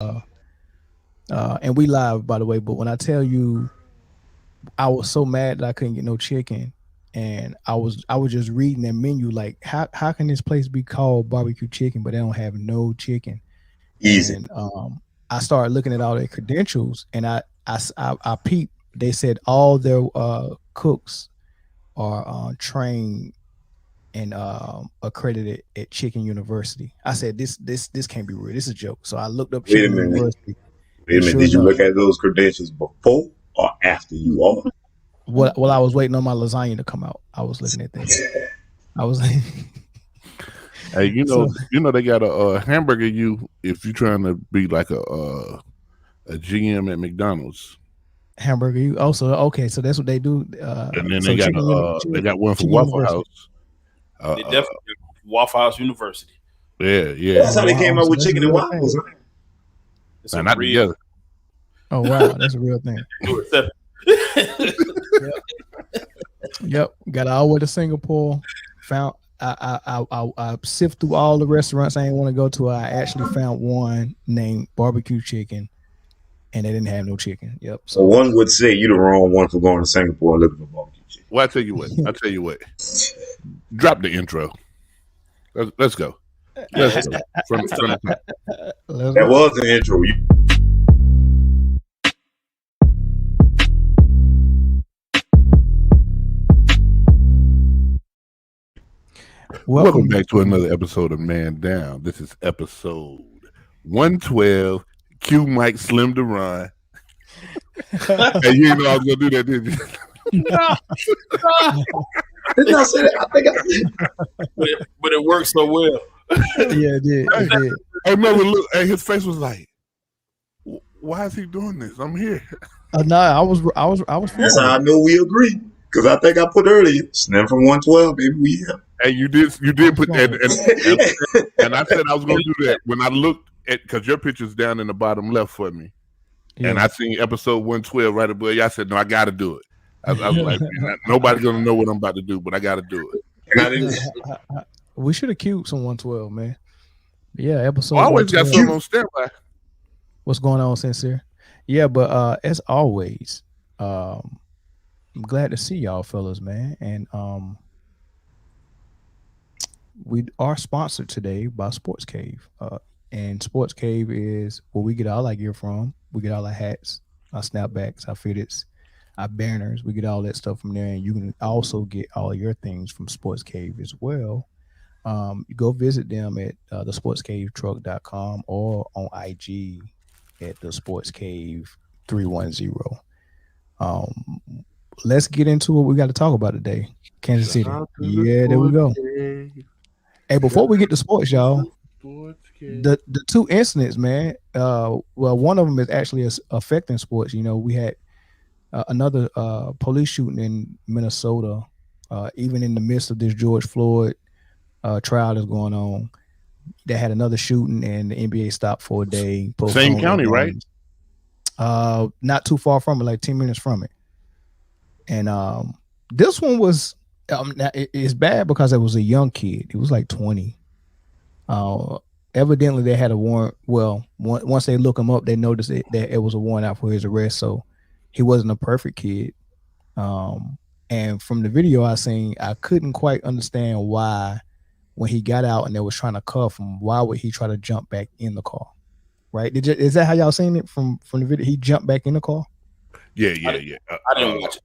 and we live by the way. But when I tell you, I was so mad that I couldn't get no chicken, and I was just reading that menu like, how can this place be called barbecue chicken, but they don't have no chicken? Easy. And I started looking at all their credentials, and I peeped. They said all their cooks are trained and accredited at Chicken University. I said this can't be real. This is a joke. So I looked up Wait a Chicken minute. University, Wait a and minute. sure Did you enough, look at those credentials before or after you are? while I was waiting on my lasagna to come out, I was looking at that. I was like, Hey, so they got a hamburger you if you're trying to be like a GM at McDonald's, hamburger. You also okay? So that's what they do. and then So they got one for Chicken Waffle University. House. Uh, They uh, definitely Waffle House University. yeah. That's how they came Wow, up so with that's a chicken and real thing. waffles. Huh? It's Now, a not real. together. Oh wow, that's a real thing. Yep, got all the way to Singapore. Found I sift through all the restaurants I didn't want to go to. I actually found one named Barbecue Chicken, and they didn't have no chicken. Yep. So So one would say you're the wrong one for going to Singapore and looking for barbecue chicken. Well, I tell you what. Drop the intro. Let's go. Let's go. From the top. let's That go. was the intro. Welcome back to another episode of Man Down. This is episode 112. Q Mike Slim to Run. Hey, you didn't know I was gonna do that, did you? Didn't I say that? I think I said but it worked so well. Yeah, it did. It did. I remember hey, his face was like, why is he doing this? I'm here. No, I was that's feeling how I it. know we agree. Because I think I put earlier, Slim from 112, baby, we here. Hey, you did put and I said I was gonna do that when I looked at because your picture's down in the bottom left for me. Yeah. And I seen episode 112 right above you. I said, no, I gotta do it. I was like, nobody's gonna know what I'm about to do, but I gotta do it. And I didn't. We should have queued some 112, man. Yeah, episode. I always got 112. something on standby. What's going on, Sincere? Yeah, but as always, I'm glad to see y'all fellas, man. And we are sponsored today by Sportscave. And Sportscave is where we get all our gear from. We get all our hats, our snapbacks, our fitteds, our banners. We get all that stuff from there. And you can also get all your things from Sportscave as well. You go visit them at thesportscavetruck.com or on IG at the Sportscave 310. Let's get into what we got to talk about today. Kansas City. Yeah, there we go. Hey, before we get to sports, y'all, the two incidents, man. Well, one of them is actually affecting sports. You know, we had another police shooting in Minnesota, even in the midst of this George Floyd trial that's going on. They had another shooting, and the NBA stopped for a day. Same county, right? Not too far from it, like 10 minutes from it. And this one was it's bad because it was a young kid. He was like 20. Evidently, they had a warrant. Well, once they look him up, they noticed that it was a warrant out for his arrest. So he wasn't a perfect kid. And from the video I seen, I couldn't quite understand why, when he got out and they was trying to cuff him, why would he try to jump back in the car? Right? Is that how y'all seen it from the video? He jumped back in the car. Yeah. I didn't watch it.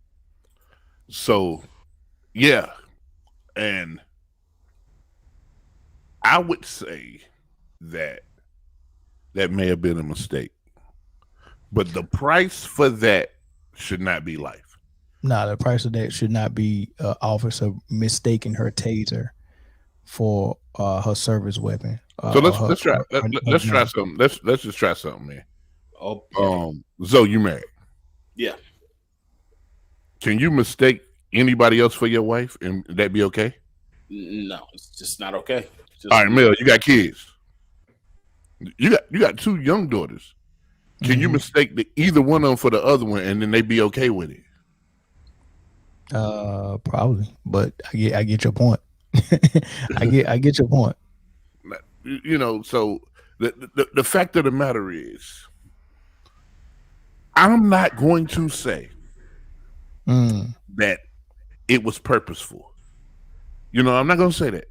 So, yeah, and I would say that may have been a mistake, but the price for that should not be life. Nah, the price of that should not be officer mistaking her taser for her service weapon. So let's try something. Let's just try something, man. Oh, Zoe, you married? yeah. Can you mistake anybody else for your wife and that be okay? No, it's just not okay. All right, Mel, you got kids. You got two young daughters. Can you mistake either one of them for the other one and then they be okay with it? Probably, but I get your point. I get your point. You know, so The fact of the matter is, I'm not going to say that it was purposeful. I'm not going to say that.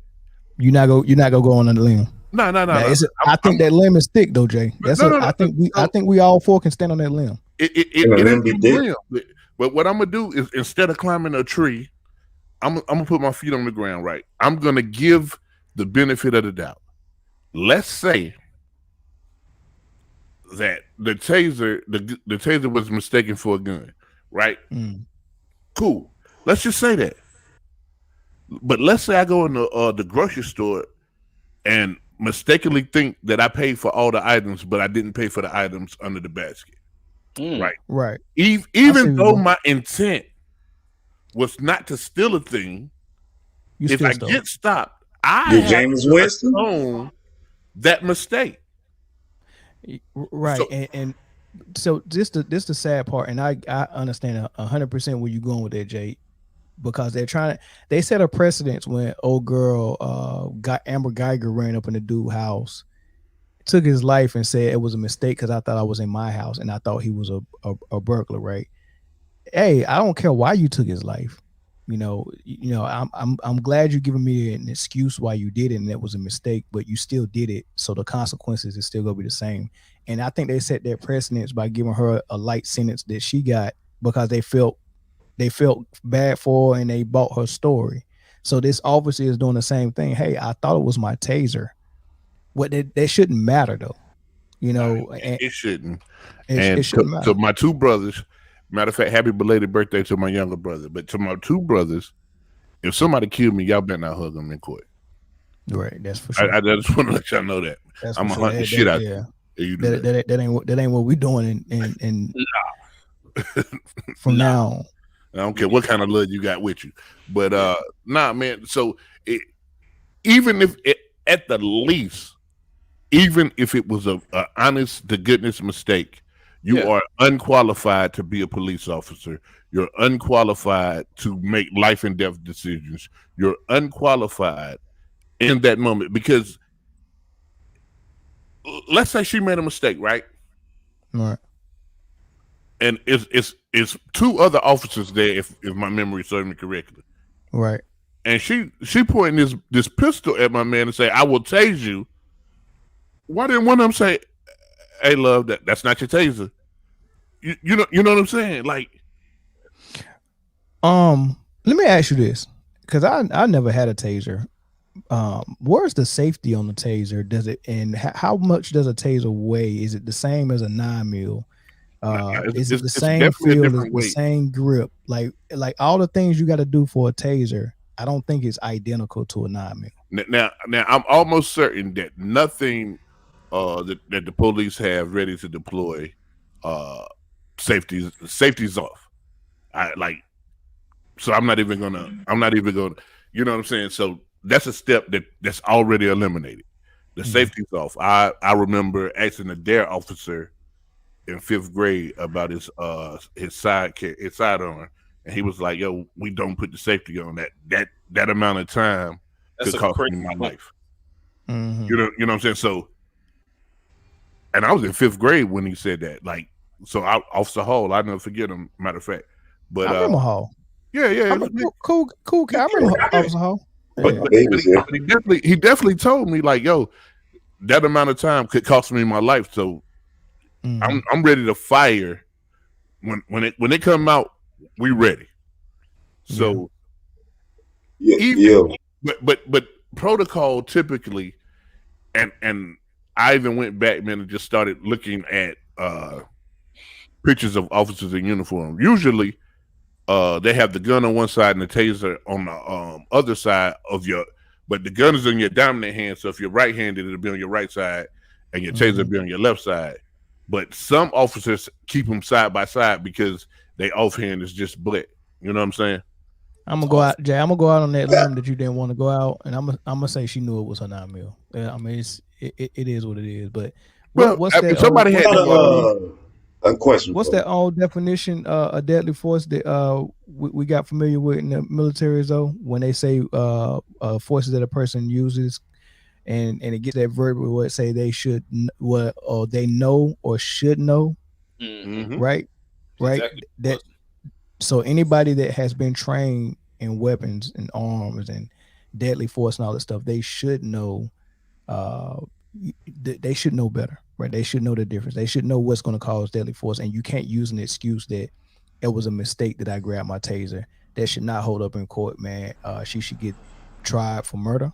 You're not gonna go on the limb. No. I think that limb is thick though, Jay. I think we all four can stand on that limb. It ain't a limb. But what I'm gonna do is, instead of climbing a tree, I'm gonna put my feet on the ground. Right. I'm gonna give the benefit of the doubt. Let's say that the taser was mistaken for a gun. Right. Cool. Let's just say that. But let's say I go in the grocery store and mistakenly think that I paid for all the items, but I didn't pay for the items under the basket. Right. Even though my intent was not to steal a thing, if I get stopped, I have James to Winston own that mistake. Right. So this the sad part, and I understand 100% where you're going with that, Jay. Because they set a precedence when old girl Amber Geiger ran up in the dude's house, took his life, and said it was a mistake because I thought I was in my house and I thought he was a burglar, right? Hey, I don't care why you took his life. I'm glad you're giving me an excuse why you did it and it was a mistake, but you still did it, so the consequences is still gonna be the same. And I think they set that precedence by giving her a light sentence that she got because they felt bad for her and they bought her story. So this officer is doing the same thing. Hey, I thought it was my taser. That shouldn't matter though. It shouldn't. It shouldn't matter. So my two brothers, matter of fact, happy belated birthday to my younger brother. But to my two brothers, if somebody killed me, y'all better not hug them in court. Right, that's for sure. I just want to let y'all know that. I'm gonna hunt the shit out there. That ain't what we doing in from now on. I don't care what kind of blood you got with you, but man. So even if at the least, even if it was a honest to goodness mistake, you are unqualified to be a police officer. You're unqualified to make life and death decisions. You're unqualified in that moment because let's say she made a mistake, right? Right. And it's two other officers there, if my memory serves me correctly. Right. And she pointing this pistol at my man and say, "I will tase you." Why didn't one of them say, "Hey, love, that's not your taser"? You know what I'm saying? Like, let me ask you this, because I never had a taser. Where's the safety on the taser? Does it, and how much does a taser weigh? Is it the same as a 9mm? Is it the same feel, the same grip? Like all the things you got to do for a taser, I don't think it's identical to a 9mm. Now I'm almost certain that nothing that the police have ready to deploy safety's off. So I'm not even gonna, you know what I'm saying? So that's a step that's already eliminated. The safety's off. I remember asking a DARE officer in 5th grade about his sidearm, and he was like, "Yo, we don't put the safety on that amount of time could cost me my life." Mm-hmm. You know what I'm saying? So, and I was in 5th grade when he said that. Like, so Officer Hall, I never forget him. Matter of fact, but I remember Hall. Yeah, cool. I remember Officer Hall. But he definitely told me, like, "Yo, that amount of time could cost me my life." So I'm ready to fire when it come out. We ready. So but protocol typically, and I even went back, man, and just started looking at pictures of officers in uniform. Usually, they have the gun on one side and the taser on the other side of but the gun is in your dominant hand. So if you're right-handed, it'll be on your right side, and your taser will be on your left side. But some officers keep them side by side because they offhand is just blit. You know what I'm saying? I'm gonna go out, Jay. I'm gonna go out on that limb that you didn't want to go out, and I'm gonna say she knew it was her 9mm. I mean, it is what it is. But what's that? Somebody had a question. What's that old definition of deadly force that we got familiar with in the military, though? When they say forces that a person uses and it gets that verb where it say they should what or they know or should know, right? Exactly. That so anybody that has been trained in weapons and arms and deadly force and all that stuff, they should know. They should know better, right? They should know the difference. They should know what's going to cause deadly force, and you can't use an excuse that it was a mistake that I grabbed my taser. That should not hold up in court, man. She should get tried for murder,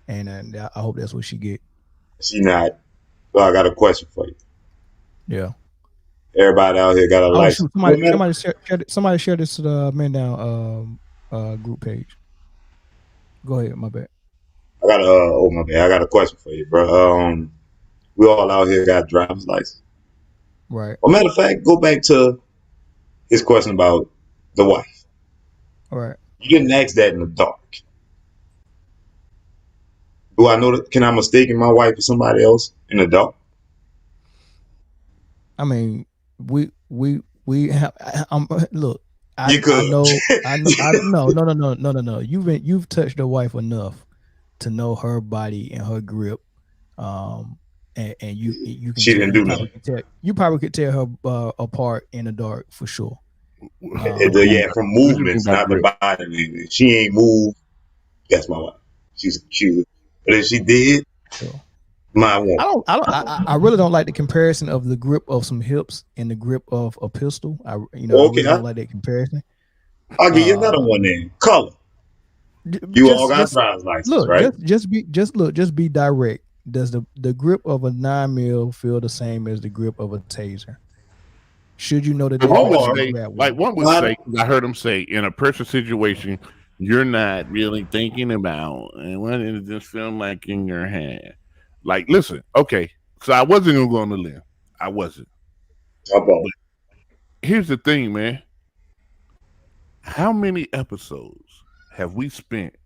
and I hope that's what she get. She not. Well, I got a question for you. Yeah. Everybody out here got a license. Somebody share this to the Man Down group page. Go ahead, my bad. I got my bad. I got a question for you, bro. We all out here got driver's license. Right. Well, matter of fact, go back to his question about the wife. All right. You didn't ask that in the dark. Do I know that? Can I mistake my wife for somebody else in the dark? I mean, we have. Look, You could. I know. No. You've touched your wife enough to know her body and her grip, and you can. She didn't do nothing. You probably could tear her apart in the dark for sure. Yeah, from movements, not the body. She ain't moved. That's my wife. She's cute, but if she did, my woman. I really don't like the comparison of the grip of some hips and the grip of a pistol. I really don't like that comparison. I'll give you another one then. Color. You all got driver's license, right? Just be direct. Does the grip of a 9mm feel the same as the grip of a taser? Should you know that? One would say, I heard him say, in a pressure situation, you're not really thinking about, and what is this film like in your hand? Like, listen, okay, so I wasn't gonna go on the limb. I wasn't. But here's the thing, man. How many episodes have we spent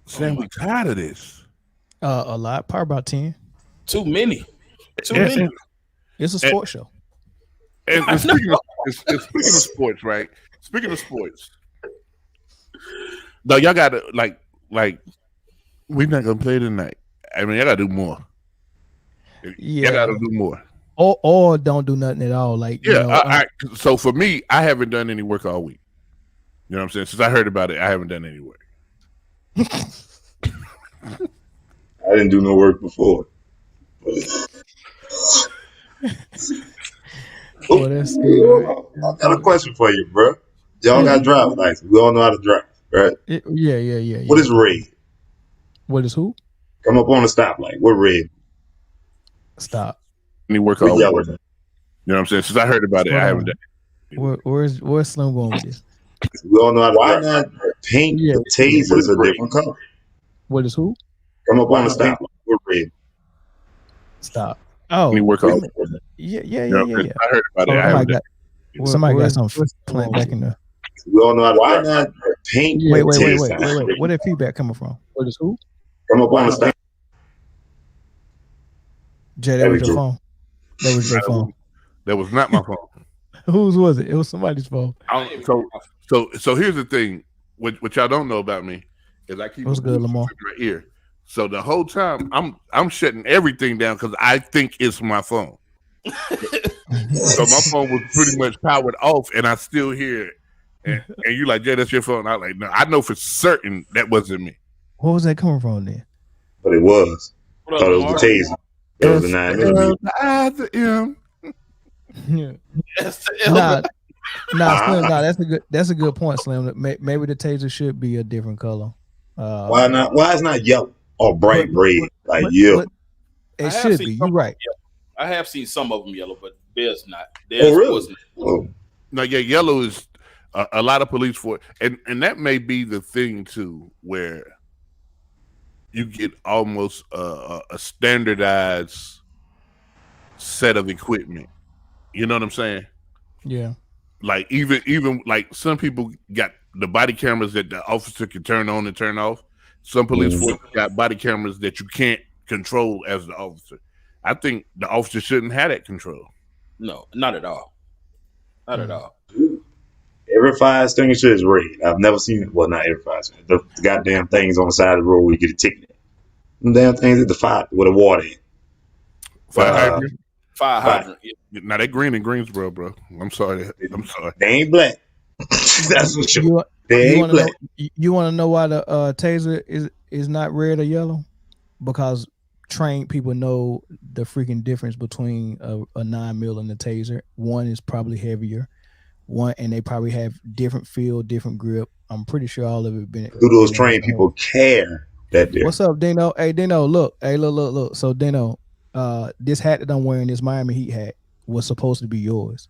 saying we tired of this? A lot, probably about 10. Too many. Many. It's a sports show. And speaking of sports, right? Speaking of sports, no, y'all gotta like we're not gonna play tonight. I mean, y'all gotta do more. Yeah, y'all gotta do more. Or don't do nothing at all. Like, so for me, I haven't done any work all week. You know what I'm saying? Since I heard about it, I haven't done any work. I didn't do no work before. That's good. I got a question for you, bro. Y'all got driver's license. We all know how to drive, right? Yeah. What is red? What is who? Come up on the stoplight. What red? Stop. Any work all week. You know what I'm saying? Since I heard about it, I haven't done it. Where's Slim going with this? We all know how to Why not paint the tasers a different color? What is who? Come up on the stoplight. What red? Stop. Oh, any work all week. Yeah. I heard about it. I haven't done it. Somebody got something playing back in there. We all know how to Why not paint Wait. Where that feedback coming from? What is who? Come up on the stoplight. Jay, that was your phone. That was your phone. That was not my phone. Whose was it? It was somebody's phone. So here's the thing. What y'all don't know about me is I keep What's good, Lamar? in my ear. So the whole time I'm shutting everything down because I think it's my phone. So my phone was pretty much powered off, and I still hear it. And you like, Jay, that's your phone. I'm like, no, I know for certain that wasn't me. What was that coming from then? But it was. I thought it was the taser. It was the 9mm. That's a good point, Slim. Maybe the taser should be a different color. Why not? Why is not yellow or bright red? It should be. You're right. I have seen some of them yellow, but theirs not. Really? No, yeah, yellow is a lot of police force, and that may be the thing too, where you get almost a standardized set of equipment. You know what I'm saying? Yeah. Like even like some people got the body cameras that the officer can turn on and turn off. Some police force got body cameras that you can't control as the officer. I think the officer shouldn't have that control. No, not at all. Not at all. Every fire extinguisher is red. I've never seen it. Well, not every fire extinguisher. The goddamn things on the side of the road where you get a ticket. Them damn things at the fire with the water in. Fire hydrant. Fire hydrant. Now they green in Greensboro, bro. I'm sorry. They ain't black. That's for sure. They ain't black. You want to know why the taser is not red or yellow? Because trained people know the freaking difference between a 9mm and a taser. One is probably heavier. And they probably have different feel, different grip. I'm pretty sure all of it been. Do those trained people care that they're... What's up, Dino? Hey, Dino, look. Hey, look. So, Dino, this hat that I'm wearing, this Miami Heat hat, was supposed to be yours.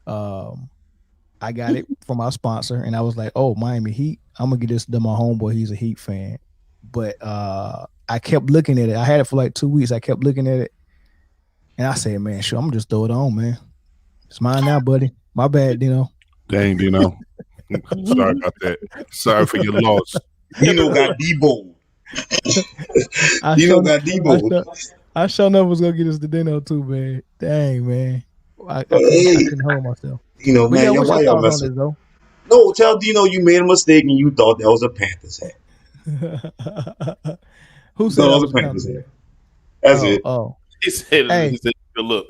I got it from our sponsor, and I was like, "Oh, Miami Heat, I'm gonna get this to my homeboy. He's a Heat fan." But I kept looking at it. I had it for like 2 weeks. I kept looking at it, and I said, "Man, sure, I'm gonna just throw it on, man. It's mine now, buddy. My bad, Dino." Dang, Dino. Sorry about that. Sorry for your loss. Dino got Debo. Dino got Debo. I sure enough was gonna get us to Dino too, man. Dang, man. I couldn't hold myself. You know, man, why y'all messing? No, tell Dino you made a mistake and you thought that was a Panthers hat. Who said that was a Panthers hat? That's it. Oh, he said, look.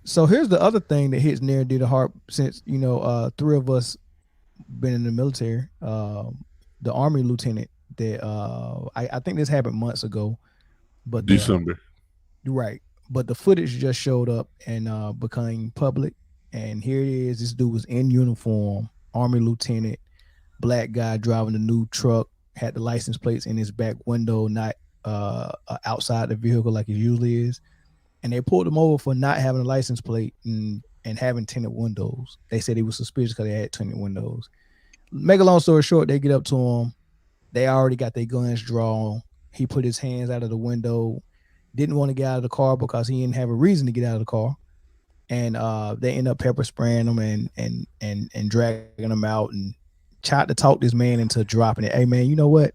So here's the other thing that hits near and dear to heart, since three of us been in the military. The Army lieutenant that I think this happened months ago, but December, right? But the footage just showed up and became public, and here it is. This dude was in uniform, Army lieutenant, black guy driving the new truck, had the license plates in his back window, not outside the vehicle like it usually is. And they pulled him over for not having a license plate and having tinted windows. They said he was suspicious because they had tinted windows. Make a long story short, they get up to him. They already got their guns drawn. He put his hands out of the window, didn't want to get out of the car because he didn't have a reason to get out of the car. And they end up pepper spraying him and dragging him out and tried to talk this man into dropping it. Hey, man, you know what?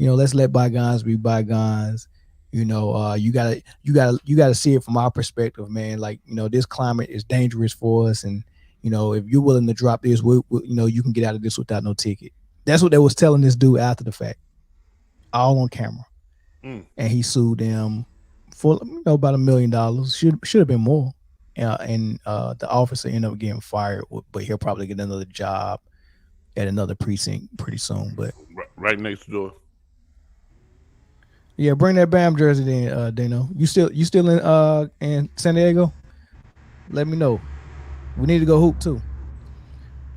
Let's let bygones be bygones. You gotta see it from our perspective, man. Like, this climate is dangerous for us, and if you're willing to drop this, you can get out of this without no ticket. That's what they was telling this dude after the fact, all on camera. And he sued them for about $1 million. Should have been more. And the officer ended up getting fired, but he'll probably get another job at another precinct pretty soon. But right next door. Yeah, bring that Bam jersey then, Dano. You still in San Diego? Let me know. We need to go hoop too.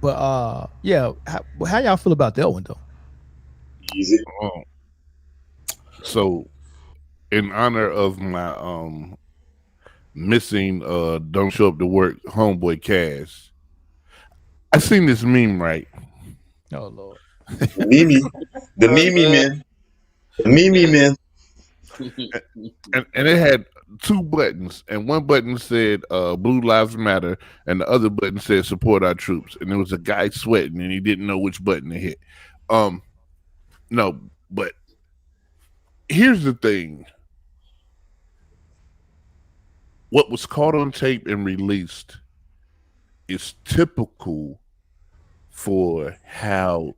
But yeah, how y'all feel about that one though? Easy. So, in honor of my missing don't show up to work Homeboy Cash, I seen this meme, right? Oh Lord. The Mimi man. The Mimi man. and it had two buttons, and one button said Blue Lives Matter, and the other button said support our troops. And there was a guy sweating, and he didn't know which button to hit. No, but here's the thing. What was caught on tape and released is typical for how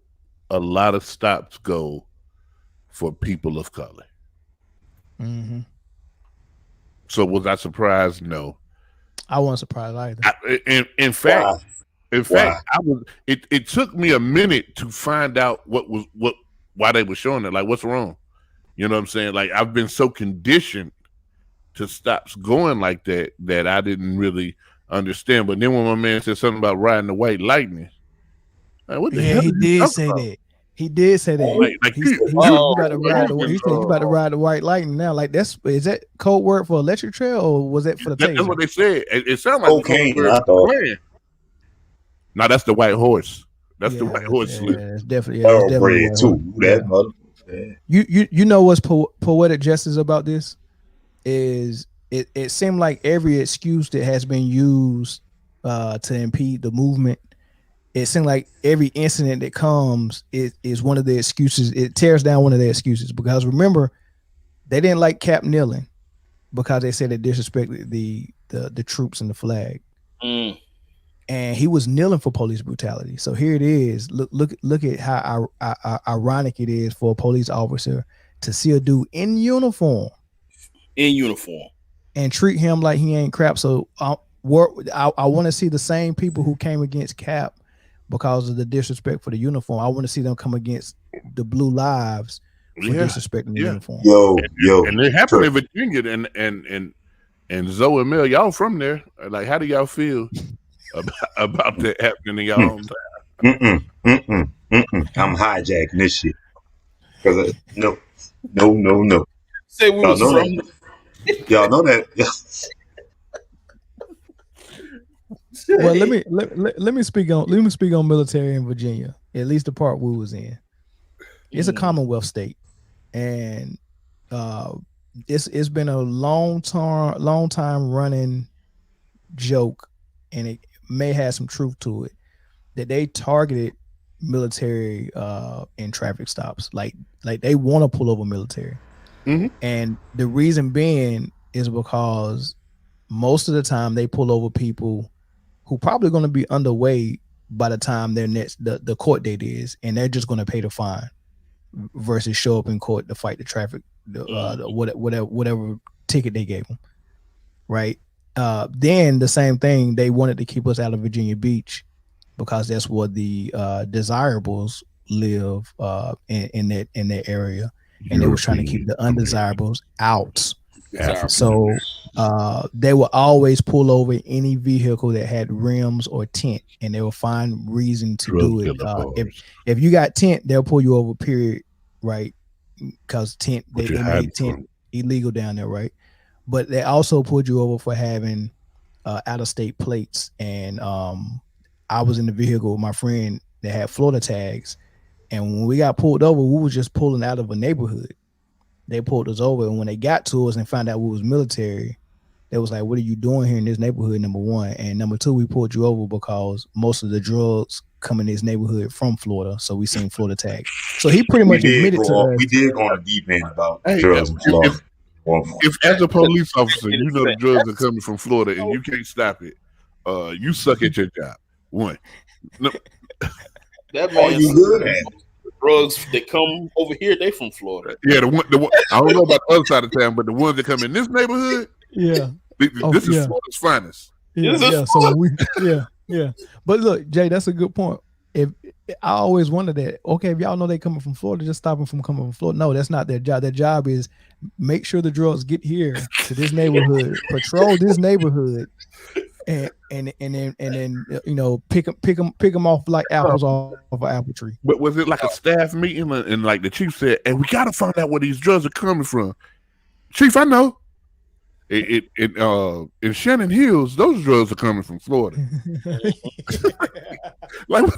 a lot of stops go for people of color. Mm-hmm. So was I surprised? No, I wasn't surprised either. In fact, I was. It took me a minute to find out why they were showing it. Like, what's wrong? You know what I'm saying? Like, I've been so conditioned to stops going like that I didn't really understand. But then when my man said something about riding the white lightning, like, what the hell? He did say that. He did say that. He said you about to ride the white lightning now. Like, is that code word for electric trail, or was that for the taser? That's what they said. It sounded like cocaine. I thought. No, that's the white horse. That's the white horse. Yeah, it's definitely. Too. That mother. You know what's poetic justice about this is it seemed like every excuse that has been used to impede the movement. It seems like every incident that comes is one of the excuses. It tears down one of the excuses, because remember, they didn't like Cap kneeling because they said it disrespected the troops and the flag. And he was kneeling for police brutality. So here it is. Look at how ironic it is for a police officer to see a dude in uniform, and treat him like he ain't crap. So I want to see the same people who came against Cap because of the disrespect for the uniform. I want to see them come against the Blue Lives for disrespecting the uniform. And it happened in Virginia, and Zoe and Mel, y'all from there. Like, how do y'all feel about that happening in y'all own time? I'm hijacking this shit. Because no. Say we was from. Y'all know that. Well, let me speak on military in Virginia. At least the part we was in. It's a Commonwealth state, and it's been a long time running joke, and it may have some truth to it, that they targeted military in traffic stops. Like they want to pull over military. And the reason being is because most of the time they pull over people who probably going to be underway by the time their the court date is, and they're just going to pay the fine versus show up in court to fight the traffic, whatever ticket they gave them. Right. Then the same thing, they wanted to keep us out of Virginia Beach because that's where the desirables live in that area. And they were trying to keep the undesirables out. So they will always pull over any vehicle that had rims or tint, and they will find reason to do it. If you got tint, they'll pull you over, period, right? Because tint, they made tint illegal down there, right? But they also pulled you over for having out-of-state plates. And I was in the vehicle with my friend that had Florida tags. And when we got pulled over, we were just pulling out of a neighborhood. They pulled us over, and when they got to us and found out we was military, they was like, "What are you doing here in this neighborhood?" Number one, and number two, we pulled you over because most of the drugs come in this neighborhood from Florida, so we seen Florida tags. So he pretty much admitted to us. We did go on a deep end about drugs in Florida. If as a police officer, you know the drugs are coming from Florida and you can't stop it, you suck at your job. One. No. That man, you good at drugs that come over here, they from Florida. Yeah, the one I don't know about the other side of town, but the ones that come in this neighborhood, this is Florida's finest. Yeah. But look, Jay, that's a good point. If I always wonder that, okay, if y'all know they coming from Florida, just stop them from coming from Florida. No, that's not their job. Their job is make sure the drugs get here to this neighborhood, patrol this neighborhood, and then pick them off like apples off of an apple tree. But was it like a staff meeting and like the chief said, "And we got to find out where these drugs are coming from"? Chief, I know. In Shannon Hills, those drugs are coming from Florida. If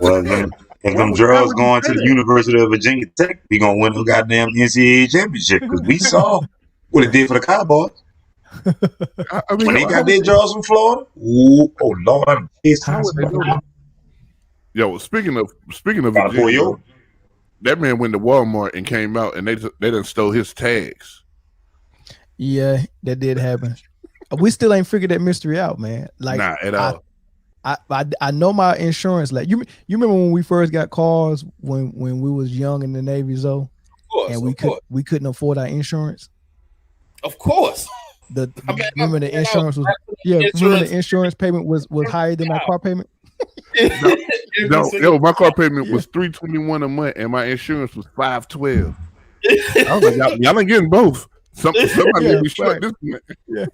them drugs going to the University of Virginia Tech, we gonna win the goddamn NCAA championship because we saw what it did for the Cowboys. When they got their drugs from Florida, oh Lord, yo. Speaking of Virginia, that man went to Walmart and came out, and they done stole his tags. Yeah, that did happen. We still ain't figured that mystery out, man. Like, not at all. I know my insurance. Like you remember when we first got cars when we was young in the Navy, Zoe, and we couldn't afford our insurance. Of course. Remember the insurance was remember the insurance payment was higher than my car payment. No, my car payment was $321 a month, and my insurance was $512. I was like, y'all ain't getting both. Somebody may be short this month. Yeah.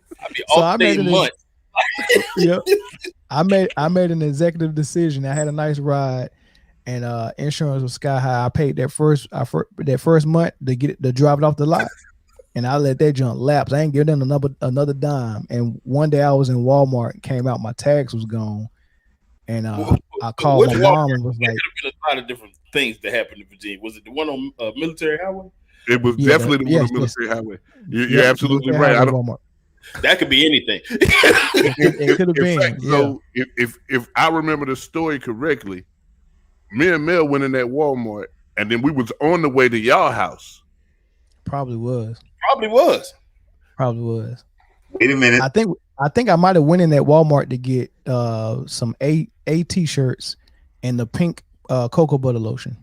I made an executive decision. I had a nice ride, and insurance was sky high. I paid that first month to drive it off the lot, and I let that junk lapse. I ain't giving them another dime. And one day I was in Walmart and came out, my tags was gone, and I called my mom and was like, "There could have been a lot of different things that happened in Virginia. Was it the one on Military Highway?" It was definitely the one on Military Highway. You're absolutely right. That could be anything. It could have been. Fact, so if I remember the story correctly, me and Mel went in that Walmart, and then we was on the way to y'all house. Probably was. Wait a minute. I think I might have went in that Walmart to get some A t-shirts and the pink cocoa butter lotion.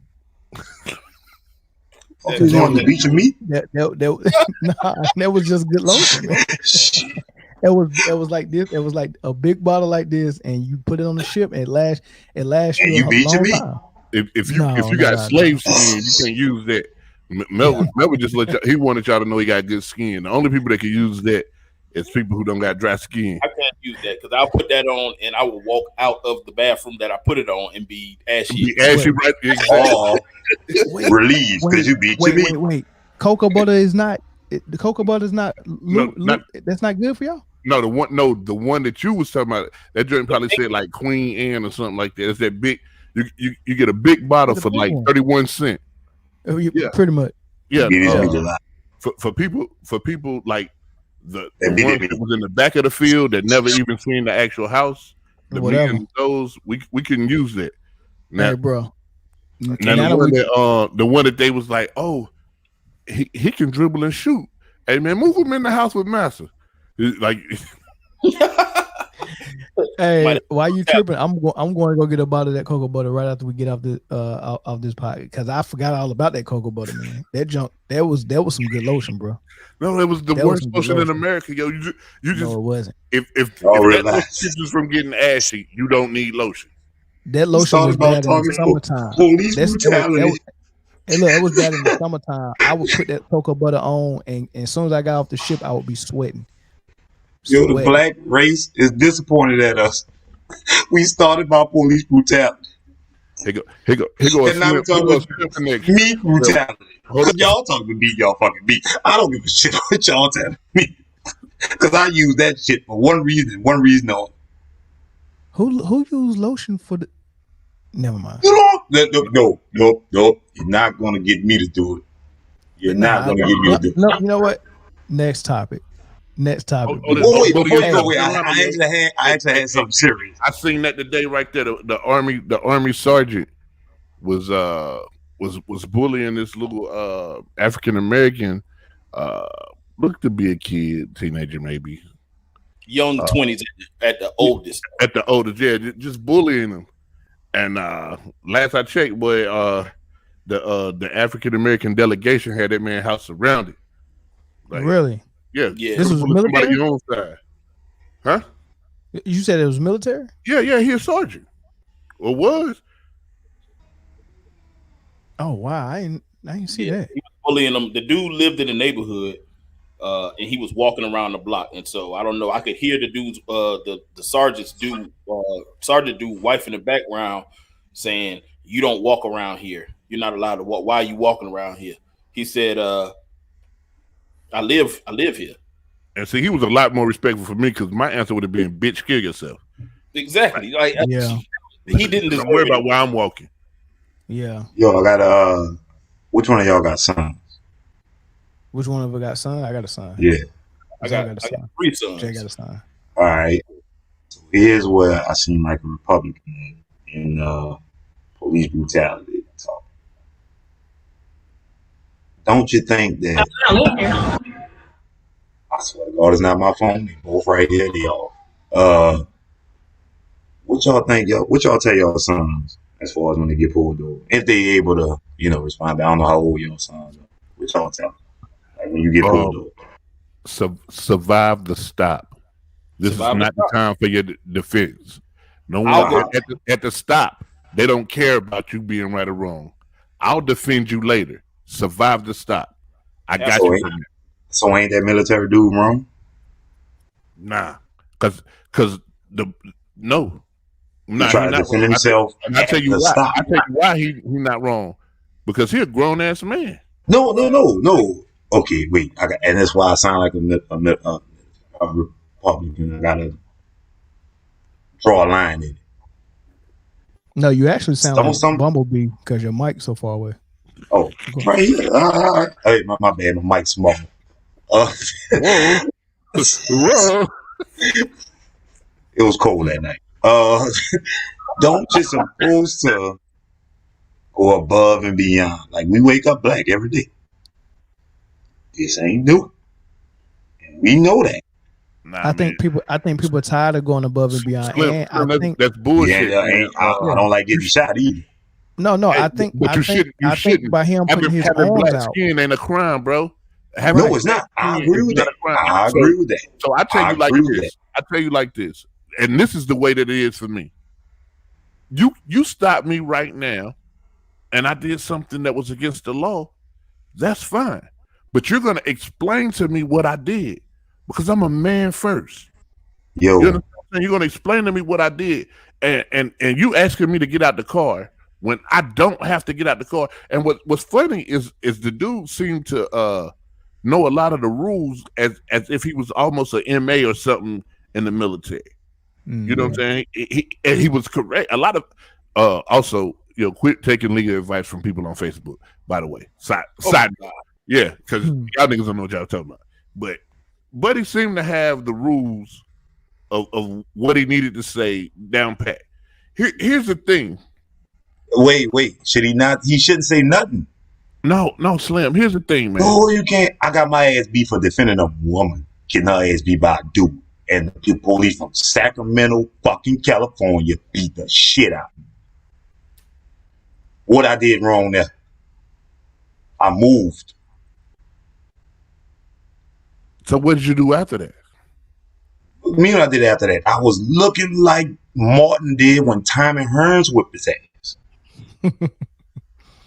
You want to beat your meat? That was just good lotion, man. It was like this. It was like a big bottle like this, and you put it on the ship, and it lasts you a long time. If you got slave skin, you can't use that. Melvin just he wanted y'all to know he got good skin. The only people that can use that is people who don't got dry skin. I can't use that because I'll put that on and I will walk out of the bathroom that I put it on and be ashy. Right? Exactly. Relieved because you beat your meat. Wait. Cocoa butter is not. The cocoa butter is not. That's not good for y'all. No, the one that you was talking about, that joint probably said like Queen Anne or something like that. It's that big. You get a big bottle for like 31 cents. Pretty much. Yeah. For people like the ones that was in the back of the field that never even seen the actual house. Those we couldn't use that. Now, hey, bro. Now the one that they was like, oh, he can dribble and shoot. Hey man, move him in the house with Massa. Like, hey, why you tripping? I'm going to go get a bottle of that cocoa butter right after we get off this podcast because I forgot all about that cocoa butter, man. That junk, that was some good lotion, bro. No, it was the worst lotion in America, yo. You just no, it wasn't. If that keeps you from getting ashy, you don't need lotion. That lotion was bad in the summertime. Police brutality. Hey, look, it was bad in the summertime. I would put that cocoa butter on, and as soon as I got off the ship, I would be sweating. Yo, the black race is disappointed at us. We started by police brutality. Here go. And now we're talking about meat brutality. Y'all talking to me, y'all fucking meat. I don't give a shit what y'all telling me. Because I use that shit for one reason only. Who used lotion for the... Never mind. You don't? No. You're not going to get me to do it. You're not going to get me to do it. No, you know what? Next topic. Wait. I actually had something serious. I seen that today right there. The army sergeant was bullying this little African American, looked to be a kid, teenager maybe, young 20s at the oldest. At the oldest, yeah, just bullying him. And last I checked, boy, the African American delegation had that man's house surrounded. Like, really? Yeah. This was military. Your own side. Huh? You said it was military? Yeah. He a sergeant. Or was. Oh wow, I didn't see that. He was bullying them. The dude lived in the neighborhood, and he was walking around the block. And so I don't know. I could hear the dude's the sergeant dude wife in the background saying, "You don't walk around here. You're not allowed to walk. Why are you walking around here?" He said, I live here. And see, he was a lot more respectful for me because my answer would have been, "Bitch, kill yourself." Exactly. Like, yeah. He didn't Don't worry about where I'm walking. Yeah. Yo, I got which one of y'all got sons? Which one of us got son? I got a son. Yeah. I got 3 sons. Jay got a son. All right. So here's where I seem like a Republican in police brutality talk. Don't you think that? I swear to God, it's not my phone. They both right here. They all. What y'all think? What y'all tell y'all sons as far as when they get pulled over? If they able to, respond. I don't know how old your sons are. What y'all tell them? Like when you get pulled over. Survive the stop. This is not the time for your defense. No one at the stop. They don't care about you being right or wrong. I'll defend you later. Survive the stop. I got you from that. So ain't that military dude wrong? Nah, cause no. He tried to defend himself. And I tell you why. I tell you why he not wrong. Because he a grown ass man. No. Okay, wait. And that's why I sound like a Republican. I gotta draw a line in it. No, you actually sound like Bumblebee because your mic's so far away. Oh, right here. Hey, my bad. My mic's small. Whoa. It was cold that night. Don't you supposed to go above and beyond? Like we wake up black every day. This ain't new. And we know that. Nah, I think people are tired of going above and beyond. And I think that's bullshit. I don't like getting shot either. No, I think by him putting his arms out. Skin ain't a crime, bro. No, it's not. I agree with that. I agree with that. So I tell you like this. I tell you like this, and this is the way that it is for me. You stop me right now, and I did something that was against the law. That's fine, but you're gonna explain to me what I did because I'm a man first. Yo, you know what I'm saying? You're gonna explain to me what I did, and you asking me to get out the car when I don't have to get out the car. And what's funny is the dude seemed to know a lot of the rules as if he was almost an MA or something in the military. You know what I'm saying? He was correct. A lot of also, quit taking legal advice from people on Facebook. By the way, side yeah, because y'all niggas don't know what y'all talking about. But he seemed to have the rules of what he needed to say down pat. Here's the thing. Wait, should he not? He shouldn't say nothing. No, Slim. Here's the thing, man. No, you can't. I got my ass beat for defending a woman getting her ass beat by a dude. And the police from Sacramento, fucking California, beat the shit out of me. What I did wrong there? I moved. So what did you do after that? Me what I did after that? I was looking like Martin did when Tommy Hearns whipped his ass.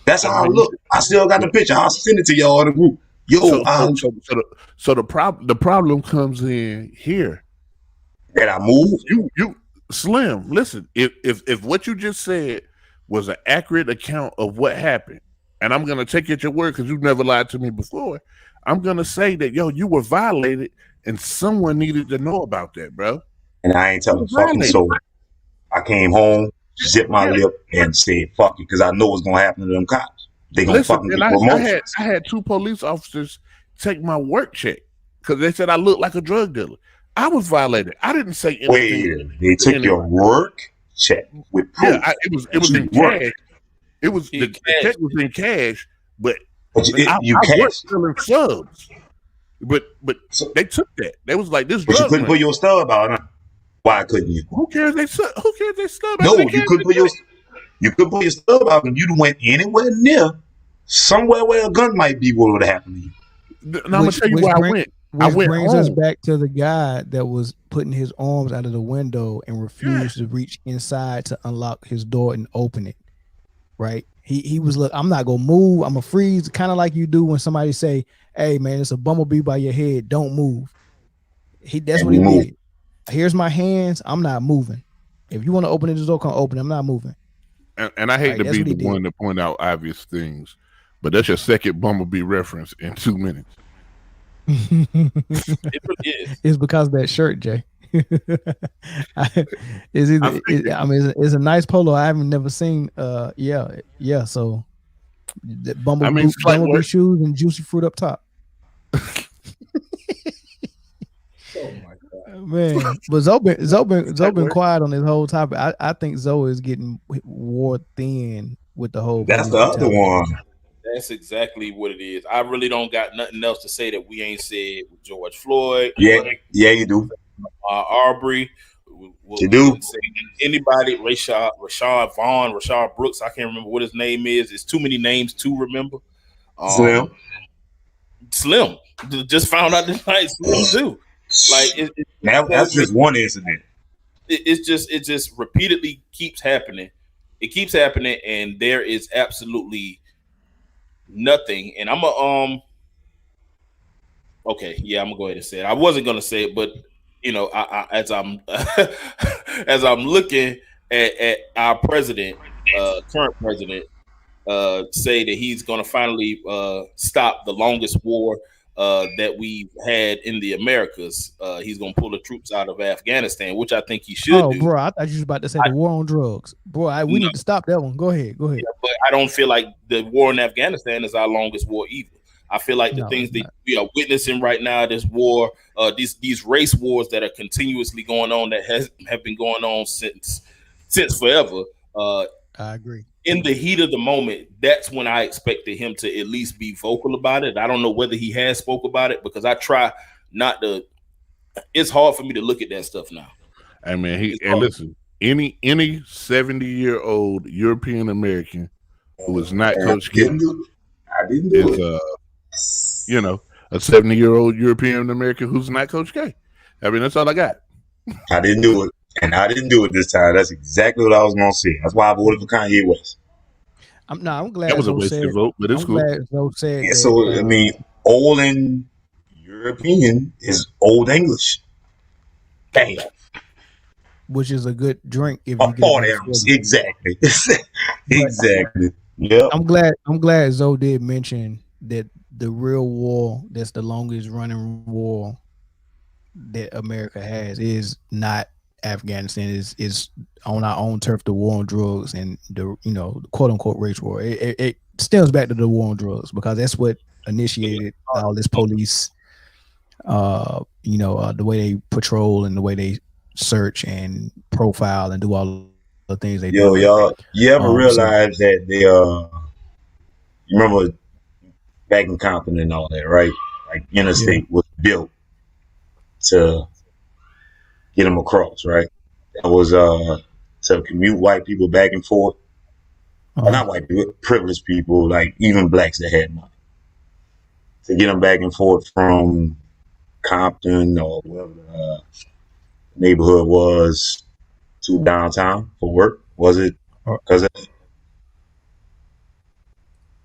That's how I look. I still got the picture. I'll send it to y'all in the group. So the problem comes in here. That I moved. You Slim, listen, if what you just said was an accurate account of what happened, and I'm gonna take it at your word because you've never lied to me before, I'm gonna say that you were violated and someone needed to know about that, bro. And I ain't telling fucking soul. I came home, zipped my lip, and said fuck it, because I know what's gonna happen to them cops. They gonna fucking get promotions. I had 2 police officers take my work check because they said I looked like a drug dealer. I was violated. I didn't say anything. Wait, they took your work check with proof. Yeah, it was in cash. It was the check was in cash, but I was selling subs. But they took that. They was like this. But you couldn't put your stub out, huh? Why couldn't you? Who cares? They stub out. No, you couldn't put your stub out, and you went anywhere near somewhere where a gun might be. What would happen to you? Now I'm gonna tell you where I went. Which brings us back to the guy that was putting his arms out of the window and refused to reach inside to unlock his door and open it. Right? He was look, I'm not gonna move. I'm gonna freeze, kind of like you do when somebody say, "Hey man, it's a bumblebee by your head. Don't move." That's what he did. Here's my hands. I'm not moving. If you want to open this door, come open it. I'm not moving. And I hate to be the one to point out obvious things, but that's your second bumblebee reference in 2 minutes. It's because of that shirt, Jay. It's a nice polo. I haven't never seen. Yeah. So, bumblebee shoes and juicy fruit up top. Oh my god, man! But Zoe been quiet on this whole topic. I think Zoe is getting wore thin with the whole. That's the other one. That's exactly what it is. I really don't got nothing else to say that we ain't said with George Floyd. Yeah, you do. Arbery. You do. Anybody, Rashad Vaughn, Rashad Brooks. I can't remember what his name is. It's too many names to remember. Slim. Just found out tonight. Slim too. Like that's just one incident. It just repeatedly keeps happening. It keeps happening, and there is absolutely nothing. And I'm okay, yeah, I'm gonna go ahead and say it. I wasn't gonna say it, but I as I'm as I'm looking at our president, current president, say that he's gonna finally stop the longest war that we've had in the Americas. He's gonna pull the troops out of Afghanistan, which I think he should do. Bro, I thought you was about to say the war on drugs. Bro, we need to stop that one. Go ahead. Yeah, but I don't feel like the war in Afghanistan is our longest war either. I feel like the things that we are witnessing right now, this war, these race wars that are continuously going on, that have been going on since forever. I agree. In the heat of the moment, that's when I expected him to at least be vocal about it. I don't know whether he has spoke about it because I try not to. It's hard for me to look at that stuff now. I mean, listen, any 70-year-old European American who is not Coach K, I didn't do is it. A 70-year-old European American who's not Coach K. I mean, that's all I got. I didn't do it, and I didn't do it this time. That's exactly what I was gonna say. That's why I voted for Kanye West. I'm glad that was a wasted vote, but it's cool. Yeah, so I mean, old and European is old English. Bam. Which is a good drink if you get 40 ounce. Exactly. Exactly. Yeah. I'm glad Zoe did mention that the real war that's the longest running war that America has is not Afghanistan, is on our own turf, the war on drugs and the quote unquote race war. It stems back to the war on drugs because that's what initiated all this police the way they patrol and the way they search and profile and do all the things they do. Y'all, you ever realize that they you remember back in Compton and all that, right? Like interstate was built to get them across, right? That was to commute white people back and forth. Well, not white people, privileged people, like even blacks that had money, to get them back and forth from Compton or whatever the neighborhood was to downtown for work. Was it because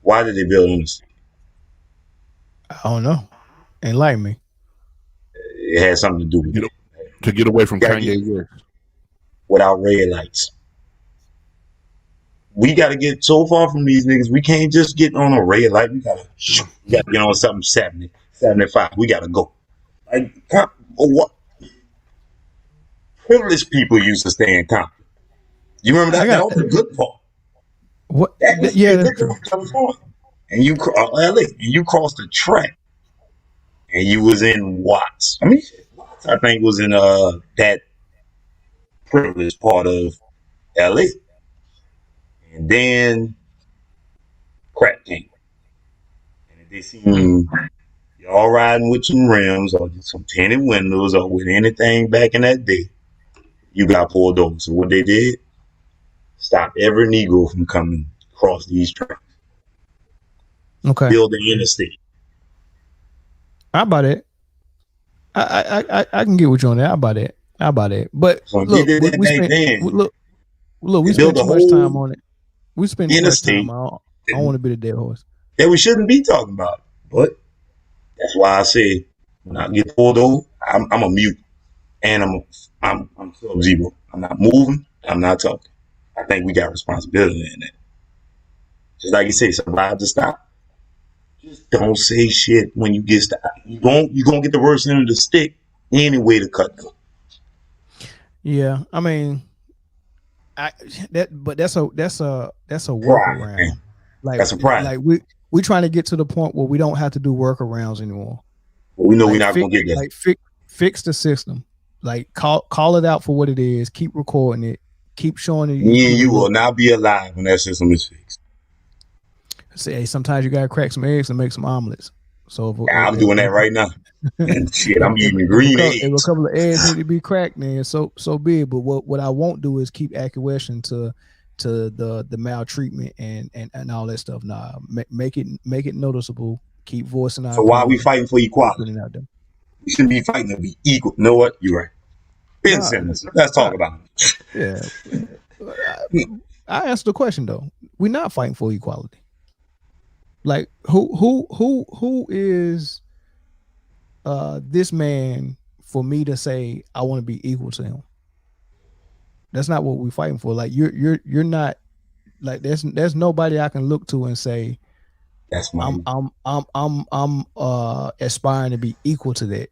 why did they build interstate? I don't know. Enlighten me. It had something to do with it. To get away from Kanye West. Without red lights. We got to get so far from these niggas. We can't just get on a red light. We got to get on something 70, 75. We got to go. Like, what? Privileged people used to stay in Compton. You remember that? That was the good part. What? That was the part. And you LA, and you crossed the track, and you was in Watts. I mean, Watts, I think, was in that privileged part of LA. And then crack came. And they seen y'all riding with some rims or some tinted windows or with anything back in that day, you got pulled over. So what they did, stop every Negro from coming across these tracks. Okay. Build the interstate. How about it? I can get with you on that. How about it? But so look, we spent too much time on it. We spent too much time. I don't want to be the dead horse. That we shouldn't be talking about. But that's why I say when I get pulled over, I'm a mute. And I'm sub-zero. I'm not moving. I'm not talking. I think we got responsibility in that. Just like you say, survive to stop. Just don't say shit when you get stopped. You're gonna get the worst end of the stick any way to cut them. Yeah, I mean, that's a workaround. Like that's a pride. Like we trying to get to the point where we don't have to do workarounds anymore. Well, we know we're not gonna get there. Like fix the system. Like call it out for what it is. Keep recording it. Keep showing it. Me and you will not be alive when that system is fixed. Say, hey, sometimes you gotta crack some eggs and make some omelets. So I'm doing that right now. And shit, I'm eating green eggs. If a couple of eggs need to be cracked, then so be it. But what I won't do is keep acquiescing to the maltreatment and all that stuff. Nah, make it noticeable. Keep voicing out. So why are we fighting for equality? We shouldn't be fighting to be equal. You know what? You're right. Ben Simmons. Let's talk about it. Yeah. I answered the question though. We're not fighting for equality. Like who is this man for me to say I want to be equal to him? That's not what we're fighting for. Like you're not like there's nobody I can look to and say that's my I'm aspiring to be equal to that.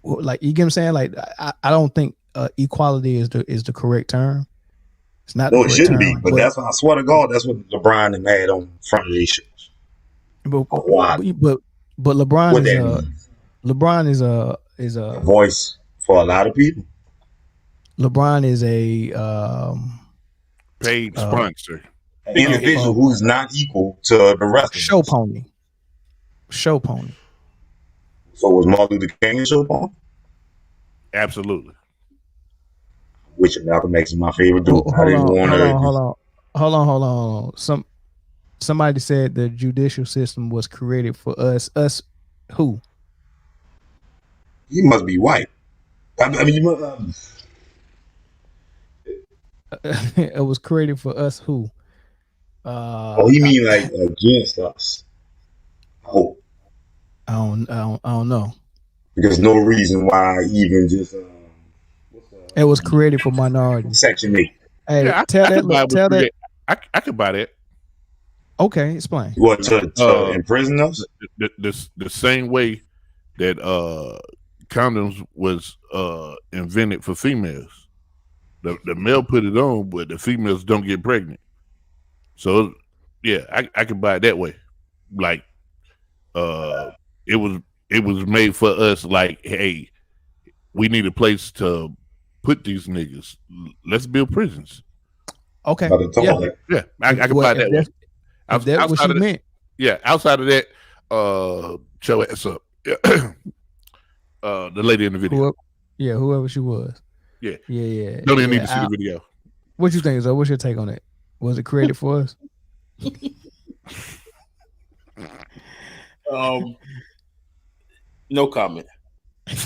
Like you get what I'm saying? Like I don't think equality is the correct term. It's not. No, it shouldn't be. But that's I swear to God, that's what LeBron and had on front of these shirts. But LeBron is a voice for a lot of people. LeBron is a paid sponsor, an individual who's not equal to the rest. Show pony. So was Martin Luther King a show pony? Absolutely. Which Malcolm X is my favorite dude. Hold on. somebody said the judicial system was created for us. Us who? You must be white. I mean, you must. It was created for us who? You mean like against us? Oh, I don't know. Because no reason why even just. It was created for minorities. Section 8. Hey, yeah, tell that. I could buy that. Okay, explain. What to imprison us? The same way that condoms was invented for females. The male put it on, but the females don't get pregnant. So yeah, I can buy it that way. Like it was made for us. Like, hey, we need a place to put these niggas. Let's build prisons. Okay. Yeah. I can buy it that way. If that's what you meant. Yeah. Outside of that, show ass up. The lady in the video. Whoever she was. Yeah. Don't even need to see the video. What you think, Zoe? What's your take on it? Was it created for us? No comment.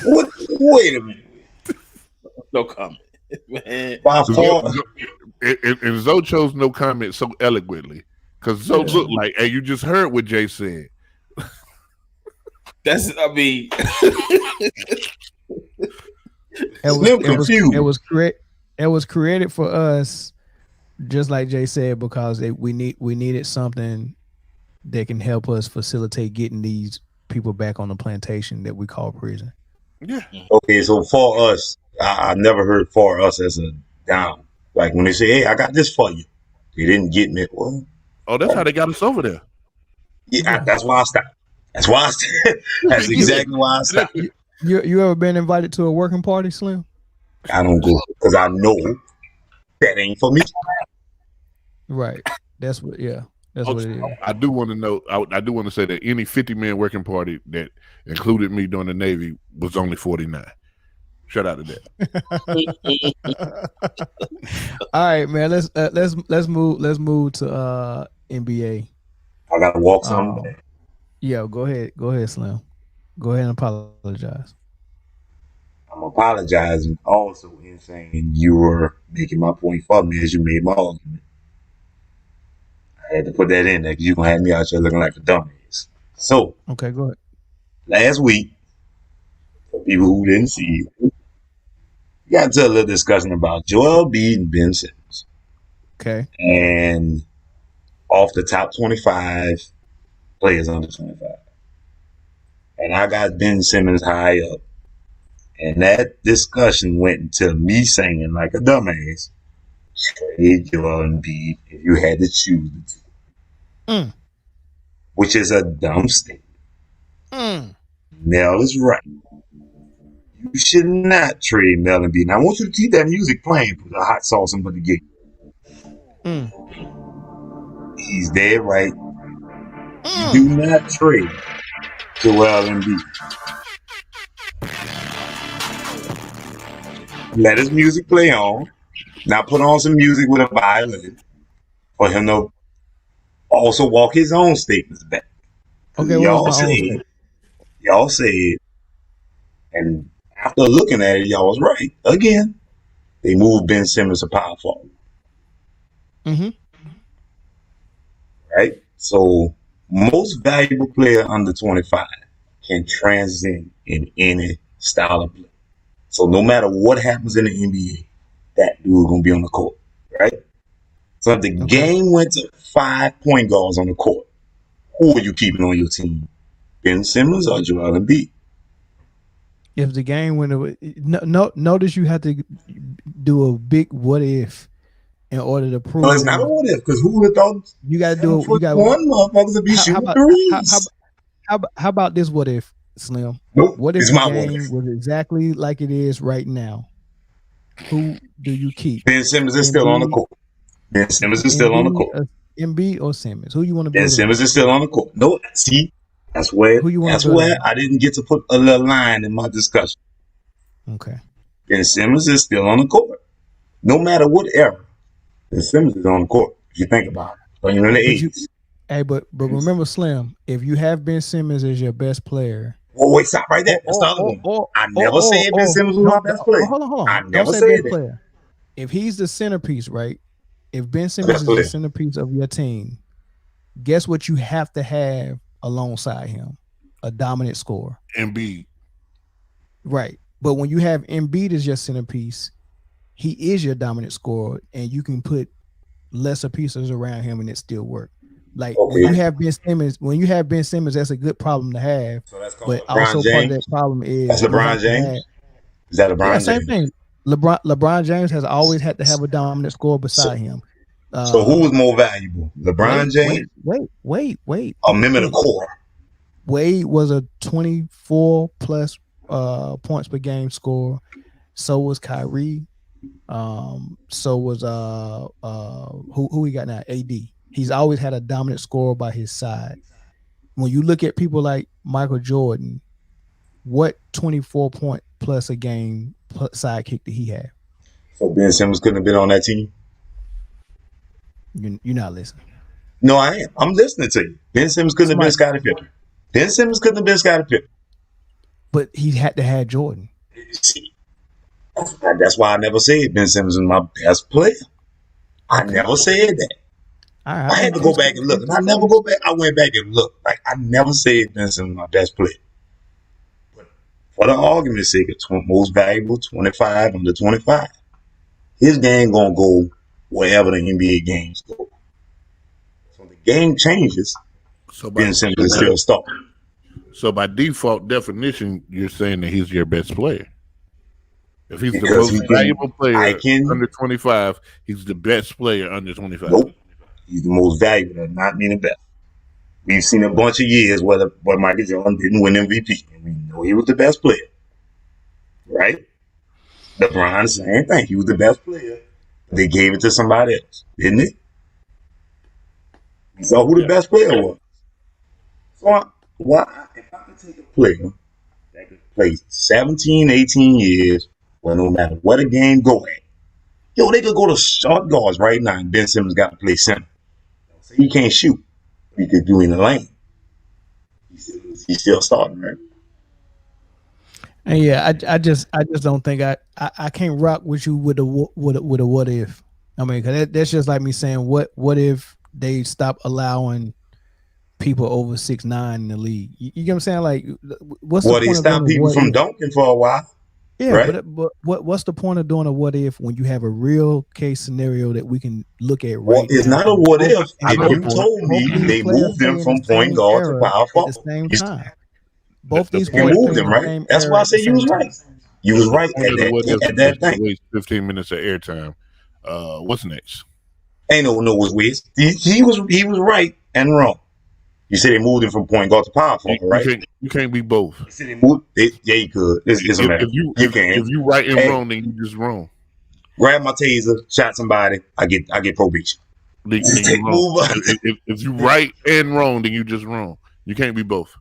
What? Wait a minute. No comment. Man. And Zoe chose no comment so eloquently because Zoe looked like, hey, you just heard what Jay said. It was created for us, just like Jay said, because we needed something that can help us facilitate getting these people back on the plantation that we call prison. Yeah. Okay, so for us, I never heard for us as a down. Like when they say, "Hey, I got this for you," they didn't get me. Well, that's how they got us over there. Yeah, that's why I stopped. That's exactly why I stopped. You ever been invited to a working party, Slim? I don't go because I know that ain't for me. Right. That's what. Yeah. That's what it is. I do want to know. I do want to say that any 50-man working party that included me during the Navy was only 49. Shout out to that. All right, man. Let's move to NBA. I gotta walk some. Yeah, go ahead, Slim. Go ahead and apologize. I'm apologizing also in saying you were making my point for me as you made my argument. I had to put that in there because you're gonna have me out here looking like a dumbass. So okay, go ahead. Last week, for people who didn't see it, we got into a little discussion about Joel Embiid and Ben Simmons. Okay. And off the top 25 players under 25. And I got Ben Simmons high up. And that discussion went into me saying, like a dumbass, trade Joel Embiid if you had to choose the two. Which is a dumb statement. Mel is right. You should not trade Mel Embiid. Now I want you to keep that music playing, put a hot sauce and put the gig. He's dead right. You do not trade Joel Embiid. Let his music play on. Now put on some music with a violin for him to also walk his own statements back. Okay, y'all said, and after looking at it, y'all was right. Again, they moved Ben Simmons to power forward. Right? So most valuable player under 25 can transcend in any style of play. So no matter what happens in the NBA, that dude gonna be on the court, right? So if the game went to 5 point guards on the court, who are you keeping on your team? Ben Simmons or Joel Embiid? If the game went to notice you have to do a big what if in order to prove. No, it's not a what if, because who would have thought you got to do? You got one motherfucker to be shooting threes. How about this? What if, Slim? Nope. What if the game was exactly like it is right now? Who do you keep? Ben Simmons is still on the court. Ben Simmons is still on the court. Embiid or Simmons? Who you want to be? Ben Simmons is still on the court. No, see, that's where I didn't get to put a little line in my discussion. Okay. Ben Simmons is still on the court. No matter what era, Ben Simmons is on the court. If you think about it. But in the 80s. Hey, but remember, Slim, if you have Ben Simmons as your best player. Oh, wait, stop right there. That's the other one. I never said Ben Simmons was my best player. Hold on. I Don't never say said best that. player. If he's the centerpiece, right? If Ben Simmons is the centerpiece of your team, guess what you have to have alongside him? A dominant scorer. Embiid. Right. But when you have Embiid as your centerpiece, he is your dominant scorer, and you can put lesser pieces around him and it still work. Like when you have Ben Simmons, that's a good problem to have. So that's but also James. Part of that problem is that's LeBron James. Is that LeBron James? Same thing. LeBron James has always had to have a dominant scorer beside him. So who was more valuable, LeBron James? Wait. A member of the core. Wade was a 24 plus points per game scorer. So was Kyrie. So was who we got now? AD. He's always had a dominant scorer by his side. When you look at people like Michael Jordan, what 24 point plus a game sidekick did he have? So Ben Simmons couldn't have been on that team? You're not listening. No, I am. I'm listening to you. Ben Simmons couldn't have been Scottie Pippen. Ben Simmons couldn't have been Scottie Pippen. But he had to have Jordan. See, that's why I never said Ben Simmons is my best player. I never said that. I had to go back and look. And I never go back. I went back and looked. Like, I never said Ben Simmons is my best player. But for the argument's sake, most valuable 25 under 25. His game going to go wherever the NBA games go. So the game changes. So Ben Simmons is still starting. So by default definition, you're saying that he's your best player. If he's the most valuable player under 25, he's the best player under 25. Nope. He's the most valuable, that not mean the best. We've seen a bunch of years where Michael Jordan didn't win MVP, and we know he was the best player. Right? LeBron, same thing. He was the best player. They gave it to somebody else, didn't it? We saw who the best player was. So if I could take a player that could play 17, 18 years, well, no matter what a game go at, they could go to short guards right now, and Ben Simmons got to play center. So he can't shoot. He could do in the lane. He's still starting, right? And yeah, I just don't think I can't rock with you with a what if. I mean, cause that's just like me saying what if they stop allowing people over 6'9" in the league? You get what I'm saying? Like, what's the point they stop people from dunking for a while? Yeah, right? but what's the point of doing a what if when you have a real case scenario that we can look at right now? It's not a what if. If you told me they moved them from point guard to power forward at the same time. Both these players moved them, right? That's why I say you was right. You was right at that thing. Waste 15 minutes of airtime. What's next? Ain't no was waste. He was right and wrong. You said they moved him from point guard to power forward, right? You can't be both. You said they moved. Yeah, you could. It's a matter. You can. If you right and wrong, then you just wrong. Grab my taser, shot somebody. I get probation. If you right and wrong, then you just wrong. You can't be both.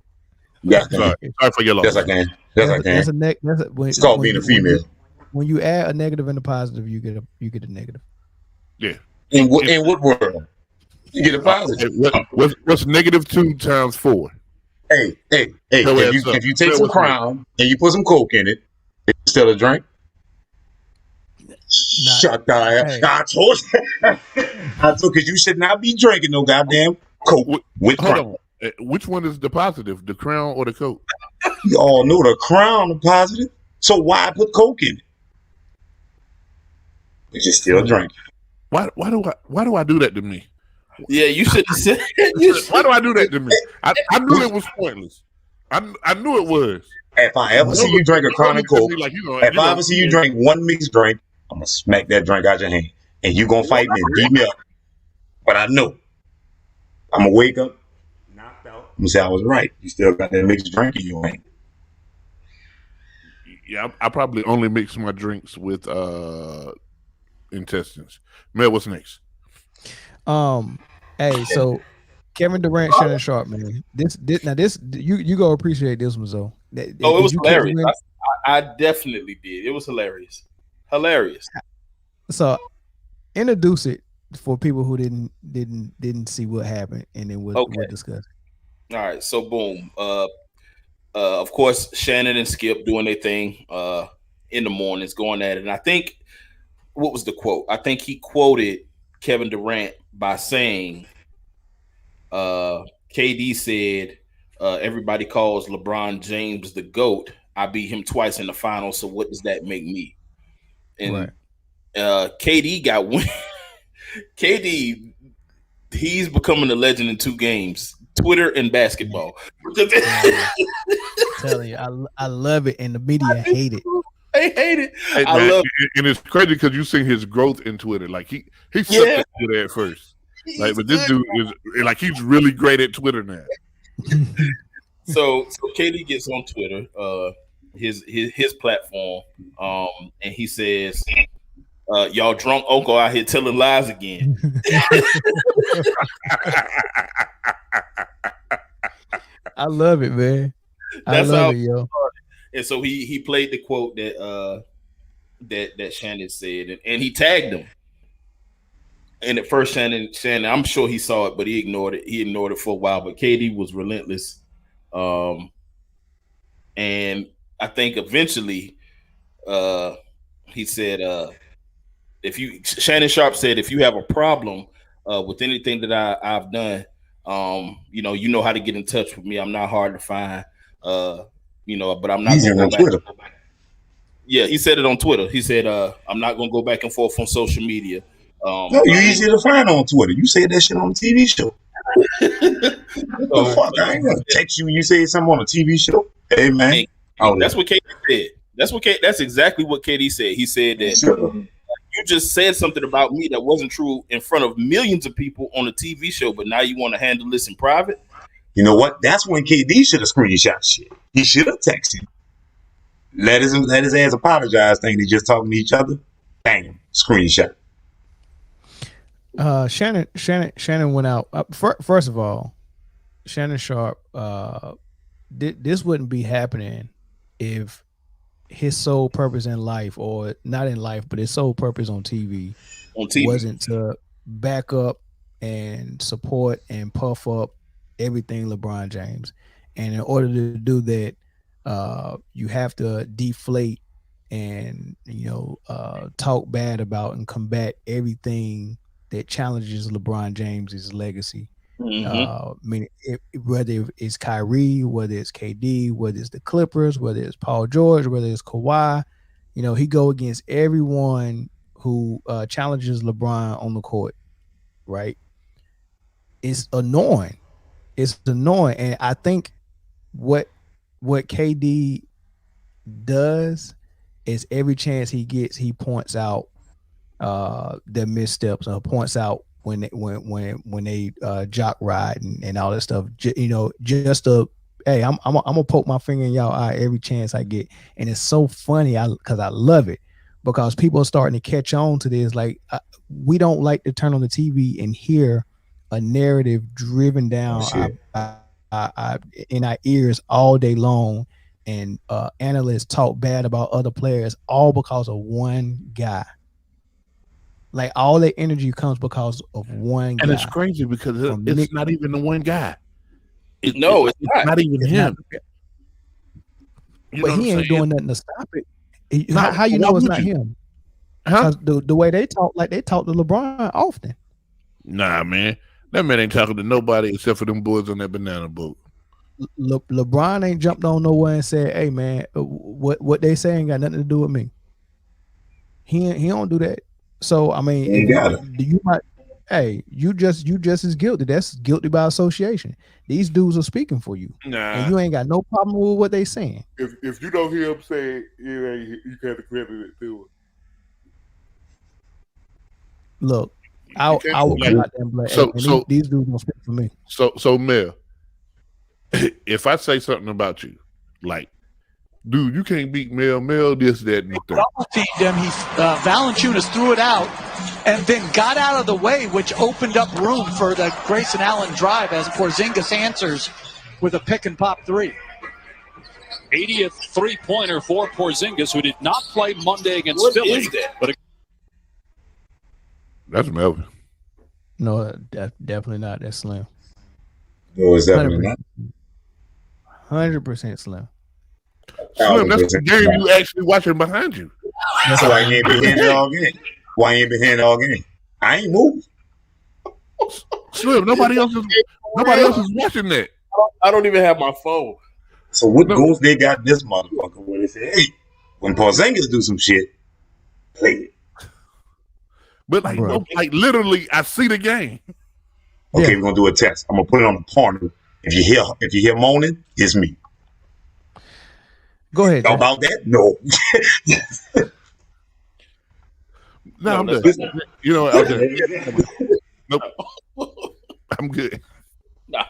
Yeah, sorry for your loss. Yes, I can. It's called being a female. When you add a negative and a positive, you get a negative. Yeah. In what world? You get a positive. What's negative 2 times 4? Hey. If you take some Crown and you put some Coke in it, it's still a drink. Shut the hell! Hey. I told you, because you should not be drinking no goddamn Coke with Crown. Which one is the positive, the Crown or the Coke? You all know the Crown is positive. So why put Coke in it? But you're still drinking. Why do I do that to me? Yeah, you should have said. Why do I do that to me? I knew it was pointless. I knew it was. If I ever see you drink a Crown and Coke, if I ever see you drink one mixed drink, I'm gonna smack that drink out your hand, and you gonna fight me and beat me up. But I know I'm gonna wake up, knocked out. I'm gonna say I was right. You still got that mixed drink in your hand. Yeah, I probably only mix my drinks with intestines. Mel, what's next? Hey, so Kevin Durant, Shannon Sharpe, man. This you go appreciate this one, though. It was hilarious. I definitely did. It was hilarious. So introduce it for people who didn't see what happened, and then we'll discuss. All right, so boom. Of course, Shannon and Skip doing their thing in the mornings, going at it. And I think, what was the quote? I think he quoted Kevin Durant by saying, KD said, everybody calls LeBron James the GOAT. I beat him twice in the finals, so what does that make me? And KD got win. KD, he's becoming a legend in 2 games. Twitter and basketball. I'm telling you, I love it, and the media hate it. They hate it. Hey, I love it. And it's crazy because you seen his growth in Twitter. Like he sucked at Twitter at first. Like, but this dude is like, he's really great at Twitter now. So KD gets on Twitter, his platform, and he says, y'all drunk uncle out here telling lies again. I love it, man. That's I love how it, yo. And so he played the quote that Shannon said, and he tagged him. And at first, Shannon, I'm sure he saw it, but he ignored it. He ignored it for a while. But KD was relentless, and I think eventually, he said, Shannon Sharpe said, if you have a problem with anything that I've done, you know how to get in touch with me. I'm not hard to find, but I'm not going to go back. Twitter. Yeah, he said it on Twitter. He said, I'm not going to go back and forth on social media. No, you're easy to find on Twitter. You said that shit on a TV show. Fuck, I ain't gonna text you when you say something on a TV show. Hey man, that's what KD said. That's exactly what KD said. He said that you just said something about me that wasn't true in front of millions of people on a TV show, but now you want to handle this in private. You know what? That's when KD should have screenshot shit. He should have texted. Let his ass apologize. Think they just talking to each other. Bang, screenshot. Shannon went out. First of all, Shannon Sharpe, this wouldn't be happening if his sole purpose in life, or not in life, but his sole purpose on TV wasn't to back up and support and puff up everything LeBron James. And in order to do that, you have to deflate and talk bad about and combat everything that challenges LeBron James's legacy. Meaning whether it's Kyrie, whether it's KD, whether it's the Clippers, whether it's Paul George, whether it's Kawhi, he go against everyone who challenges LeBron on the court, right? It's annoying. And I think what KD does is every chance he gets, he points out their missteps, or points out when they jock ride and all that stuff. Just to, hey, I'm gonna poke my finger in y'all eye every chance I get, and it's so funny because I love it, because people are starting to catch on to this. Like, we don't like to turn on the TV and hear a narrative driven down in our ears all day long, and analysts talk bad about other players all because of one guy. Like, all that energy comes because of one guy. And it's crazy because it's not even the one guy. It's not even him. But he ain't doing nothing to stop it. How you know it's not him? Huh? The way they talk, like they talk to LeBron often. Nah, man. That man ain't talking to nobody except for them boys on that banana boat. LeBron ain't jumped on nowhere and said, hey, man, what they say ain't got nothing to do with me. He don't do that. So, I mean, you just as guilty. That's guilty by association. These dudes are speaking for you. Nah. And you ain't got no problem with what they saying. If you don't hear them say it, you can't credit it to it. Look, I will come out there and blame. These dudes don't speak for me. So Mel, if I say something about you, like, dude, you can't beat Mel, this, that, and the third. Double-teamed him. Valanciunas threw it out and then got out of the way, which opened up room for the Grayson Allen drive as Porzingis answers with a pick-and-pop three. 80th three-pointer for Porzingis, who did not play Monday against Philly. That's Melvin. No, definitely not. That's slim. No, it's definitely not. 100% slim. Slim, that's the game you actually watching behind you. That's why you ain't been hitting it all game. Why you ain't been hitting it all game? I ain't moved. Slim, nobody else is watching that. I don't even have my phone. So what goals they got this motherfucker where they say, hey, when Porzingis do some shit, play it. But like literally, I see the game. Okay, we're gonna do a test. I'm gonna put it on the corner. If you hear moaning, it's me. Go ahead. About that? No. No, I'm good. You know, nope. I'm good. Nah.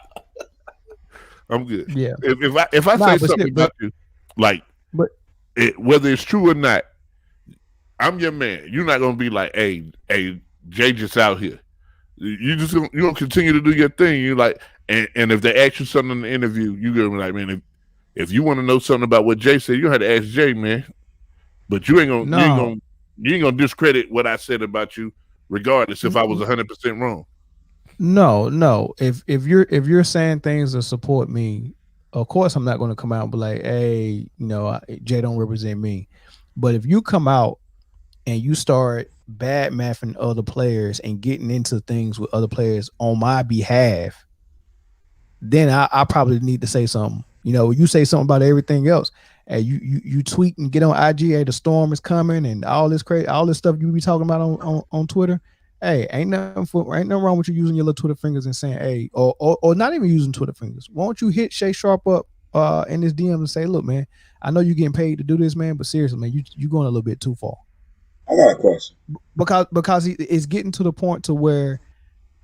I'm good. Yeah. If I say something about you, like, whether it's true or not, I'm your man. You're not gonna be like, hey, Jay just out here. You gonna continue to do your thing. You like, and if they ask you something in the interview, you gonna be like, man, if you want to know something about what Jay said, you have to ask Jay, man. But you ain't gonna discredit what I said about you, regardless if I was 100% wrong. No. If you're saying things to support me, of course I'm not going to come out and be like, hey, Jay don't represent me. But if you come out and you start bad mathing other players and getting into things with other players on my behalf, then I probably need to say something. You say something about everything else. And you tweet and get on IG, hey, the storm is coming and all this stuff you be talking about on Twitter. Hey, ain't nothing wrong with you using your little Twitter fingers and saying, hey, or not even using Twitter fingers. Why don't you hit Shay Sharpe up in his DM and say, look, man, I know you're getting paid to do this, man, but seriously, man, you going a little bit too far. I got a question. Because it's getting to the point to where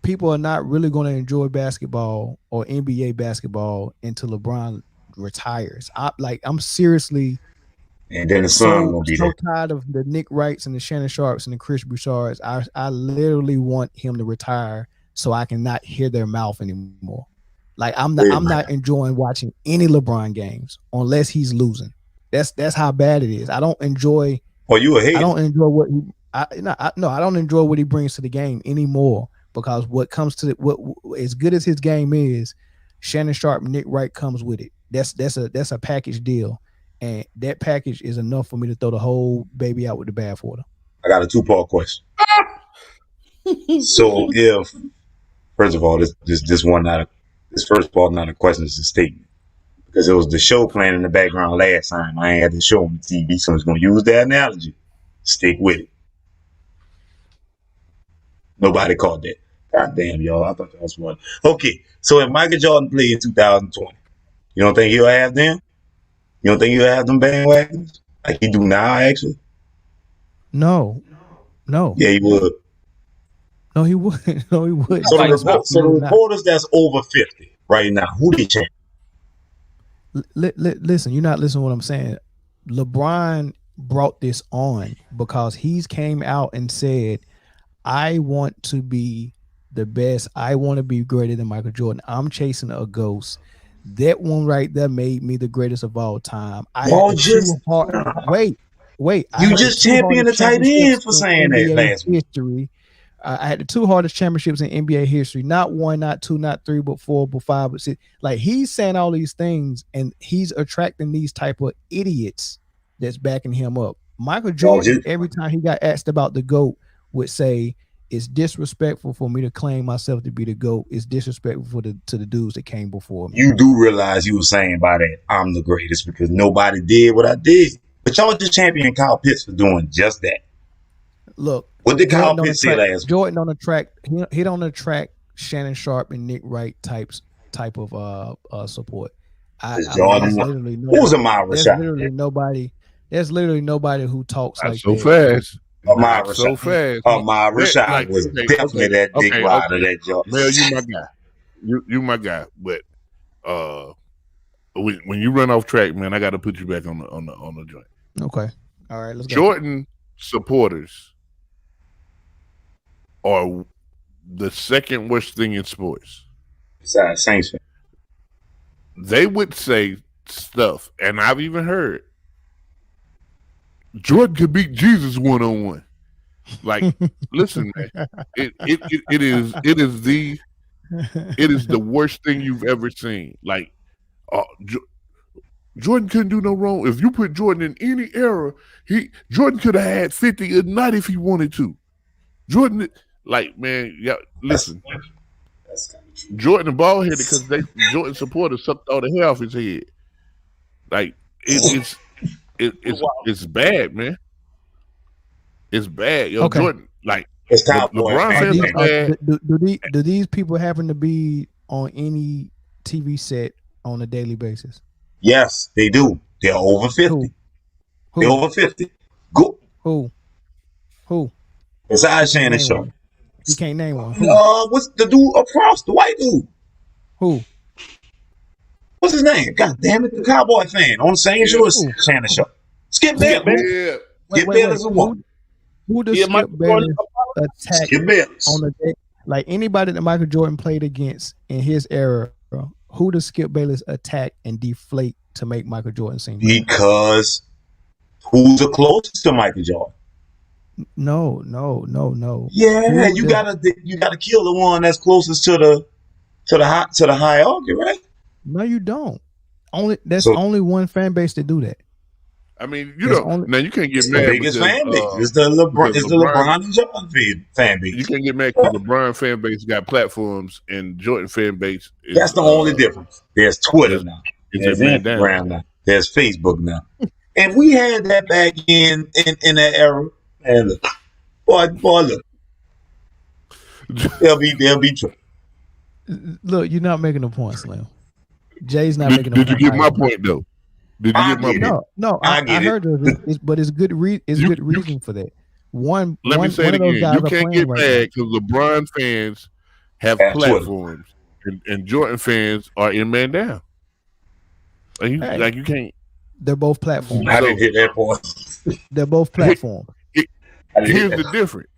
people are not really going to enjoy basketball or NBA basketball until LeBron retires. I'm seriously, and then the sun will be so tired of the Nick Wrights and the Shannon Sharpes and the Chris Bouchards. I literally want him to retire so I can not hear their mouth anymore. Like I'm not enjoying watching any LeBron games unless he's losing. That's how bad it is. I don't enjoy. Well, you a hater. I don't enjoy what I don't enjoy what he brings to the game anymore, because what comes to what as good as his game is, Shannon Sharpe, Nick Wright comes with it. That's a package deal, and that package is enough for me to throw the whole baby out with the bathwater. I got a 2-part question. So if, first of all, this first part not a question, it's a statement, because it was the show playing in the background last time. I ain't had the show on the TV, so I was going to use that analogy. Stick with it. Nobody caught that. God damn, y'all. I thought that was one. Okay, so if Michael Jordan played in 2020, you don't think he'll have them? You don't think he'll have them bandwagons like he do now, actually? No. Yeah, he would. No, he wouldn't. No, he wouldn't. So the reporters that's over 50 right now, who they check? Listen, you're not listening to what I'm saying. LeBron brought this on because he's came out and said, I want to be the best. I want to be greater than Michael Jordan. I'm chasing a ghost. That one right there made me the greatest of all time. Wait. You just championed the tight end for saying that last week. I had the 2 hardest championships in NBA history. Not 1, not 2, not 3, but 4, but 5, but 6. Like, he's saying all these things, and he's attracting these type of idiots that's backing him up. Michael Jordan, every time he got asked about the GOAT, would say, it's disrespectful for me to claim myself to be the GOAT. It's disrespectful to the dudes that came before me. You do realize you were saying by that, I'm the greatest, because nobody did what I did. But y'all just championed Kyle Pitts for doing just that. Look, what did Kyle Pitts say last week? Jordan on the track, he don't attract Shannon Sharpe and Nick Wright type of support. Who's Amara Rashad? There's literally nobody who talks like so that. Fast. Amara Rashad was definitely that big rider, that Jordan. Mel, you my guy. You my guy. But when you run off track, man, I got to put you back on the joint. Okay. All right. Let's go. Jordan supporters are the second worst thing in sports. Besides Saints. They would say stuff, and I've even heard Jordan could beat Jesus 1-on-1. Like, listen, man, it is the worst thing you've ever seen. Like, Jordan couldn't do no wrong. If you put Jordan in any era, Jordan could have had 50 a night if he wanted to. Jordan, like, man, yeah, listen. Jordan bald headed because Jordan supporters sucked all the hair off his head. Like, it's bad, man. It's bad, yo. Okay. Jordan, like, it's LeBron fans are bad. Do these people happen to be on any TV set on a daily basis? Yes, they do. They're over 50. Who? They're over 50. Go. Who? Besides Shannon Sharpe. You can't name one. What's the dude across? The white dude. Who? What's his name? God damn it, the Cowboy fan on the same show as Shannon Sharpe. Skip Bayless, man. Yeah. Skip Bayless is one. Who does Skip Bayless attack on the day? Like anybody that Michael Jordan played against in his era, bro, who does Skip Bayless attack and deflate to make Michael Jordan seem better? Because who's the closest to Michael Jordan? No. Yeah, you gotta kill the one that's closest to the hierarchy, right? No, you don't. Only one fan base to do that. I mean, you know, now you can't get mad. The biggest fan base. It's the LeBron. It's the LeBron and Jordan fan base. You can't get mad because LeBron fan base got platforms and Jordan fan base. That's the only difference. There's Twitter now. There's Instagram now. There's Facebook now. And we had that back in that era. And look, boy, look. They'll be true. Look, you're not making a point, Slim. Jay's not making a point. Did you get my point though? Did you get my point? No, I heard it, but it's good. It's good reason for that. Let me say it again. You can't get mad because LeBron fans have platforms, and Jordan fans are in man down. Like you can't. They're both platforms. I didn't hit that point. They're both platforms. Here's the difference.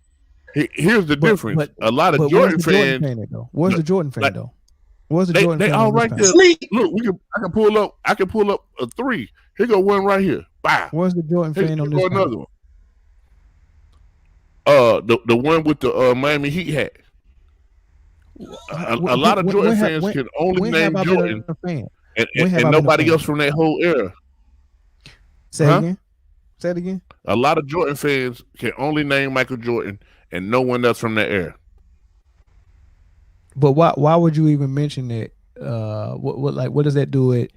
Here's the difference. But a lot of Jordan fans. Where's the Jordan fan though? Where's the Jordan fan? They all right there. Look, I can pull up a 3. Here go one right here. Bye. Where's the Jordan fan on this? Another one. The one with the Miami Heat hat. A lot of Jordan fans can only name Jordan, and nobody else from that whole era. Say it again. A lot of Jordan fans can only name Michael Jordan and no one else from that era. But why would you even mention that? What does that do with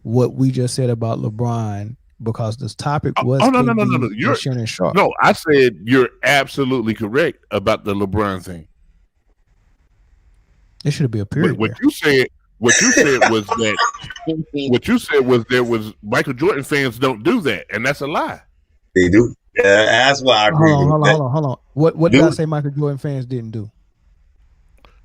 what we just said about LeBron? Because this topic was no. You're Shannon Sharpe. No, I said you're absolutely correct about the LeBron thing. There should be a period. What you said was that. What you said was there was Michael Jordan fans don't do that, and that's a lie. They do. That's why I agree. Hold on. What did I say Michael Jordan fans didn't do?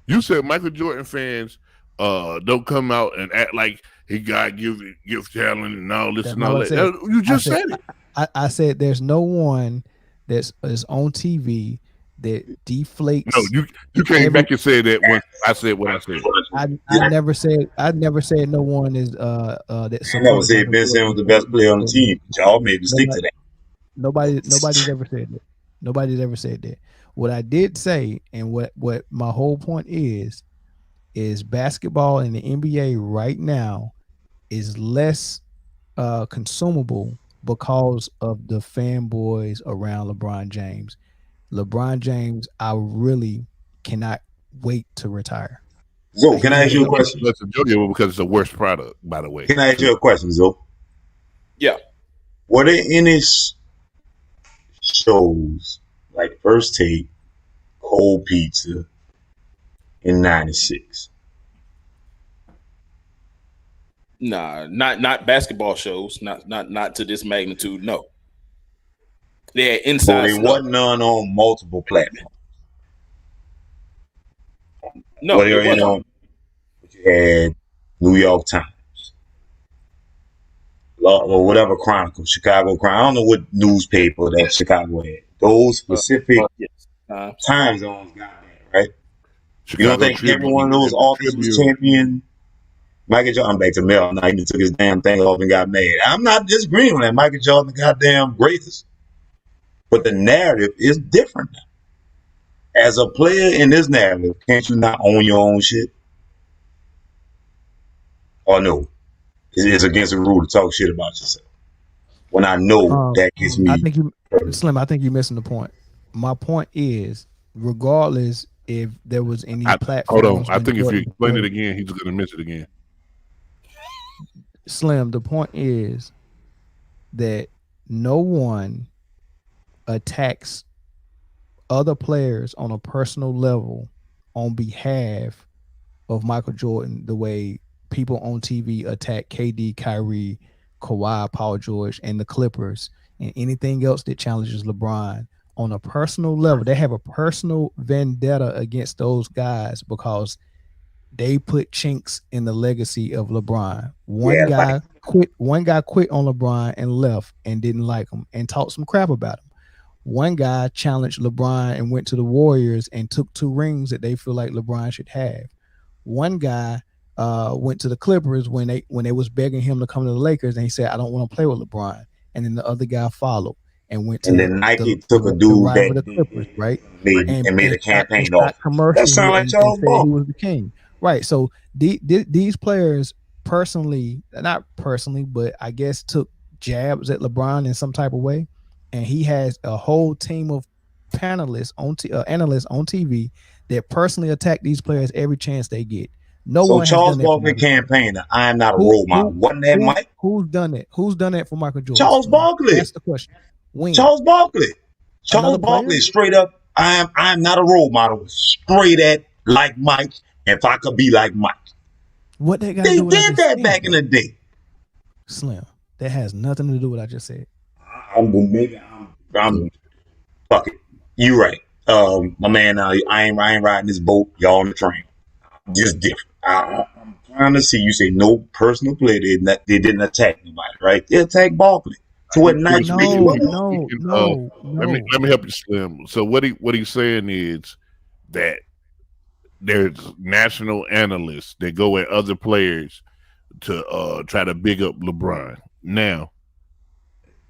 You said Michael Jordan fans don't come out and act like he got gift talent and all this and all that. You just said it. I said there's no one that's on TV that deflates. No, you came back and said that when I said what I said. I never said no one is that. I never said Ben Simmons was the best player on the team. Y'all made me stick to that. Nobody's ever said that. Nobody's ever said that. What I did say, and what my whole point is basketball in the NBA right now is less consumable because of the fanboys around LeBron James. LeBron James, I really cannot wait to retire. Zo, can I ask you a question? Because it's the worst product, by the way. Can I ask you a question, Zo? Yeah. Were there any shows like First Take, Cold Pizza in '96? Nah, not basketball shows. Not to this magnitude. No. They had inside. So there wasn't none on multiple platforms. No, but you had New York Times, or whatever Chronicle, Chicago Chronicle. I don't know what newspaper that Chicago had. Those specific time zones got that, right? Chicago, you don't think every one of those authors was champion? Michael Jordan, I'm back to Mel. Now he took his damn thing off and got mad. I'm not disagreeing with that. Michael Jordan, the goddamn greatest. But the narrative is different now. As a player in this narrative, can't you not own your own shit? Or no? It's against the rule to talk shit about yourself. When I know that gets me. I think Slim, I think you're missing the point. My point is, regardless if there was any platform. Hold on. I think if you explain it again, he's going to miss it again. Slim, the point is that no one attacks other players on a personal level on behalf of Michael Jordan the way people on TV attack KD, Kyrie, Kawhi, Paul George, and the Clippers, and anything else that challenges LeBron on a personal level. They have a personal vendetta against those guys because they put chinks in the legacy of LeBron. One guy quit on LeBron and left and didn't like him and talked some crap about him. One guy challenged LeBron and went to the Warriors and took 2 rings that they feel like LeBron should have. One guy went to the Clippers when they was begging him to come to the Lakers, and he said, I don't want to play with LeBron. And then the other guy followed and went to Nike took a dude that the Clippers, right? And made a campaign off. That sounds like Charles Ball. He was the king. Right. So these players not personally, but I guess took jabs at LeBron in some type of way. And he has a whole team of analysts on TV that personally attack these players every chance they get. So Charles Barkley campaigner, I am not a role model. Wasn't that Mike? Who's done it? Who's done it for Michael Jordan? Charles Barkley. That's the question. When? Charles Barkley. Charles Barkley straight up. I am not a role model. Straight at like Mike. If I could be like Mike. What they did that back in the day. Slim. That has nothing to do with what I just said. I'm fuck it. You right. My man, I ain't riding this boat. Y'all on the train. Just different. I'm trying to see. You say no personal play. They didn't attack anybody, right? They attacked Barkley. So what night? No. Let me help you, Slim. So what he's saying is that there's national analysts that go at other players to try to big up LeBron. Now,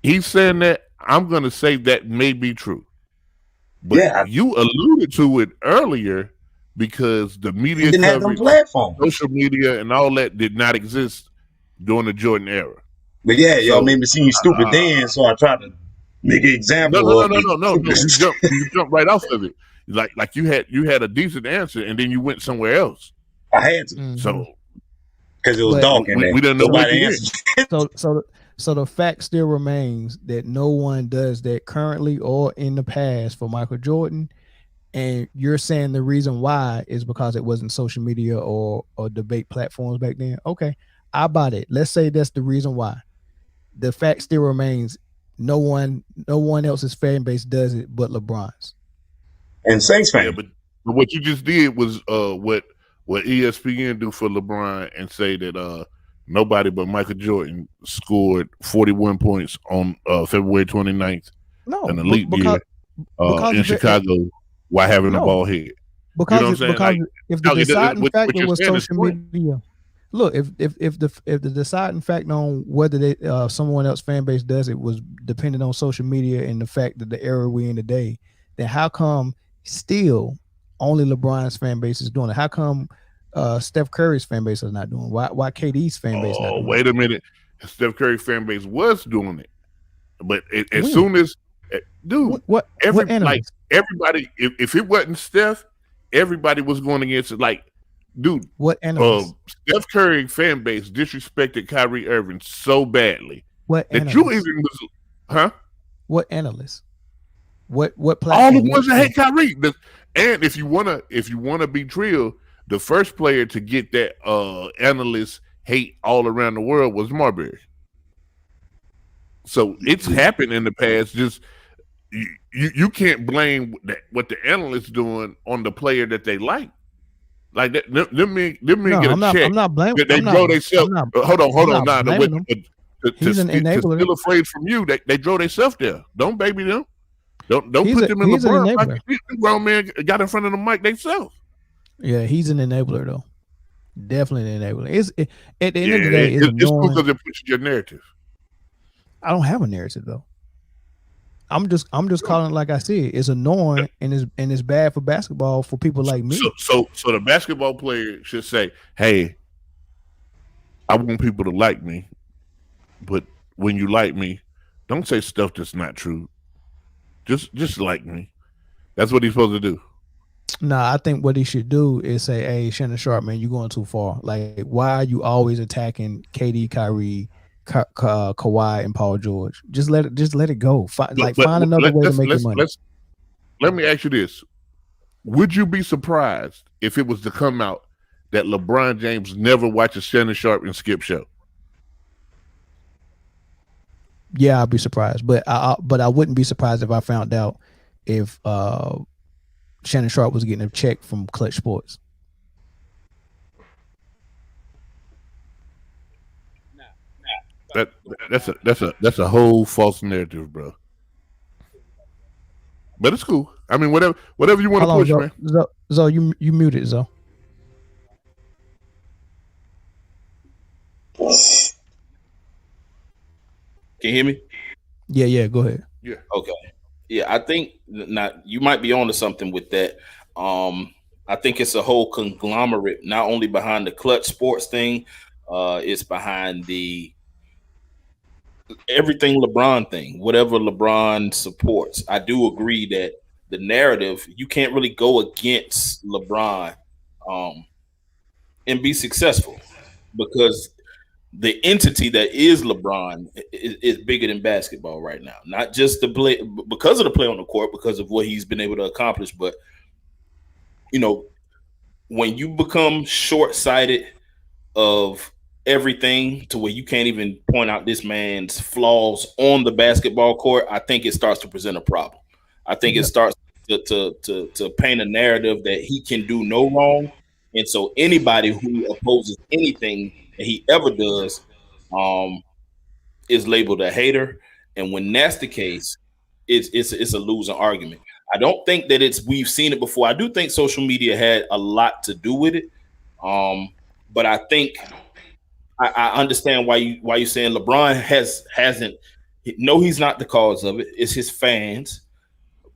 he's saying that. I'm going to say that may be true. But you alluded to it earlier because the media coverage, social media, and all that did not exist during the Jordan era. But y'all made me seem stupid then, so I tried to make an example. No. You jumped right off of it. Like you had a decent answer, and then you went somewhere else. I had to. Mm-hmm. So because it was dark in there. We didn't know what to answer. So the fact still remains that no one does that currently or in the past for Michael Jordan. And you're saying the reason why is because it wasn't social media or debate platforms back then. Okay, I bought it. Let's say that's the reason why. The fact still remains no one else's fan base does it but LeBron's. And Saints fan. Yeah, but what you just did was what ESPN do for LeBron and say that nobody but Michael Jordan scored 41 points on February 29th, an elite year in Chicago while having a ball head. Because if the deciding factor was social media, look, if the deciding factor on whether someone else fan base does it was dependent on social media and the fact that the era we're in today, then how come still only LeBron's fan base is doing it? How come Steph Curry's fan base is not doing it? Why KD's fan base not doing it? Wait a minute. Steph Curry's fan base was doing it. But as soon as dude, everybody, if it wasn't Steph, everybody was going against it. Like, dude, what analyst? Steph Curry fan base disrespected Kyrie Irving so badly. What that analyst? You even was, What analyst? What platform? All the ones that hate Kyrie. And if you wanna be real, the first player to get that analyst hate all around the world was Marbury. So it's happened in the past. Just you can't blame what the analysts doing on the player that they like. Like that, them men get a check. I'm not blaming. They draw themselves. Hold on. Now, he's an enabler. To steal a phrase from you, they draw themselves there. Don't baby them. Don't put them in LeBron. Like the grown man got in front of the mic themselves. Yeah, he's an enabler though. Definitely an enabler. At the end of the day, it's because it pushes your narrative. I don't have a narrative though. I'm just calling it like I said. It's annoying and it's bad for basketball for people like me. So the basketball player should say, "Hey, I want people to like me, but when you like me, don't say stuff that's not true. Just like me." That's what he's supposed to do. Nah, I think what he should do is say, "Hey, Shannon Sharpe, man, you're going too far. Like, why are you always attacking KD, Kyrie, Kawhi, and Paul George? Just let it go. Find another way to make your money." Let me ask you this: would you be surprised if it was to come out that LeBron James never watches Shannon Sharpe and Skip show? Yeah, I'd be surprised, but I wouldn't be surprised if I found out if Shannon Sharpe was getting a check from Clutch Sports. That's a whole false narrative, bro. But it's cool. I mean, whatever you want to push, Zo, man. Zo, you muted, Zo. Can you hear me? Yeah, go ahead. Yeah. Okay. Yeah, I think you might be onto something with that. I think it's a whole conglomerate, not only behind the Clutch Sports thing, it's behind the everything LeBron thing, whatever LeBron supports. I do agree that the narrative, you can't really go against LeBron and be successful, because the entity that is LeBron is bigger than basketball right now. Not just the play, because of the play on the court, because of what he's been able to accomplish, but when you become short-sighted of everything to where you can't even point out this man's flaws on the basketball court, I think it starts to present a problem. I think it starts to paint a narrative that he can do no wrong, and so anybody who opposes anything that he ever does is labeled a hater. And when that's the case, it's a losing argument. I don't think that we've seen it before. I do think social media had a lot to do with it, but I think I understand why you're saying LeBron hasn't. No, he's not the cause of it. It's his fans,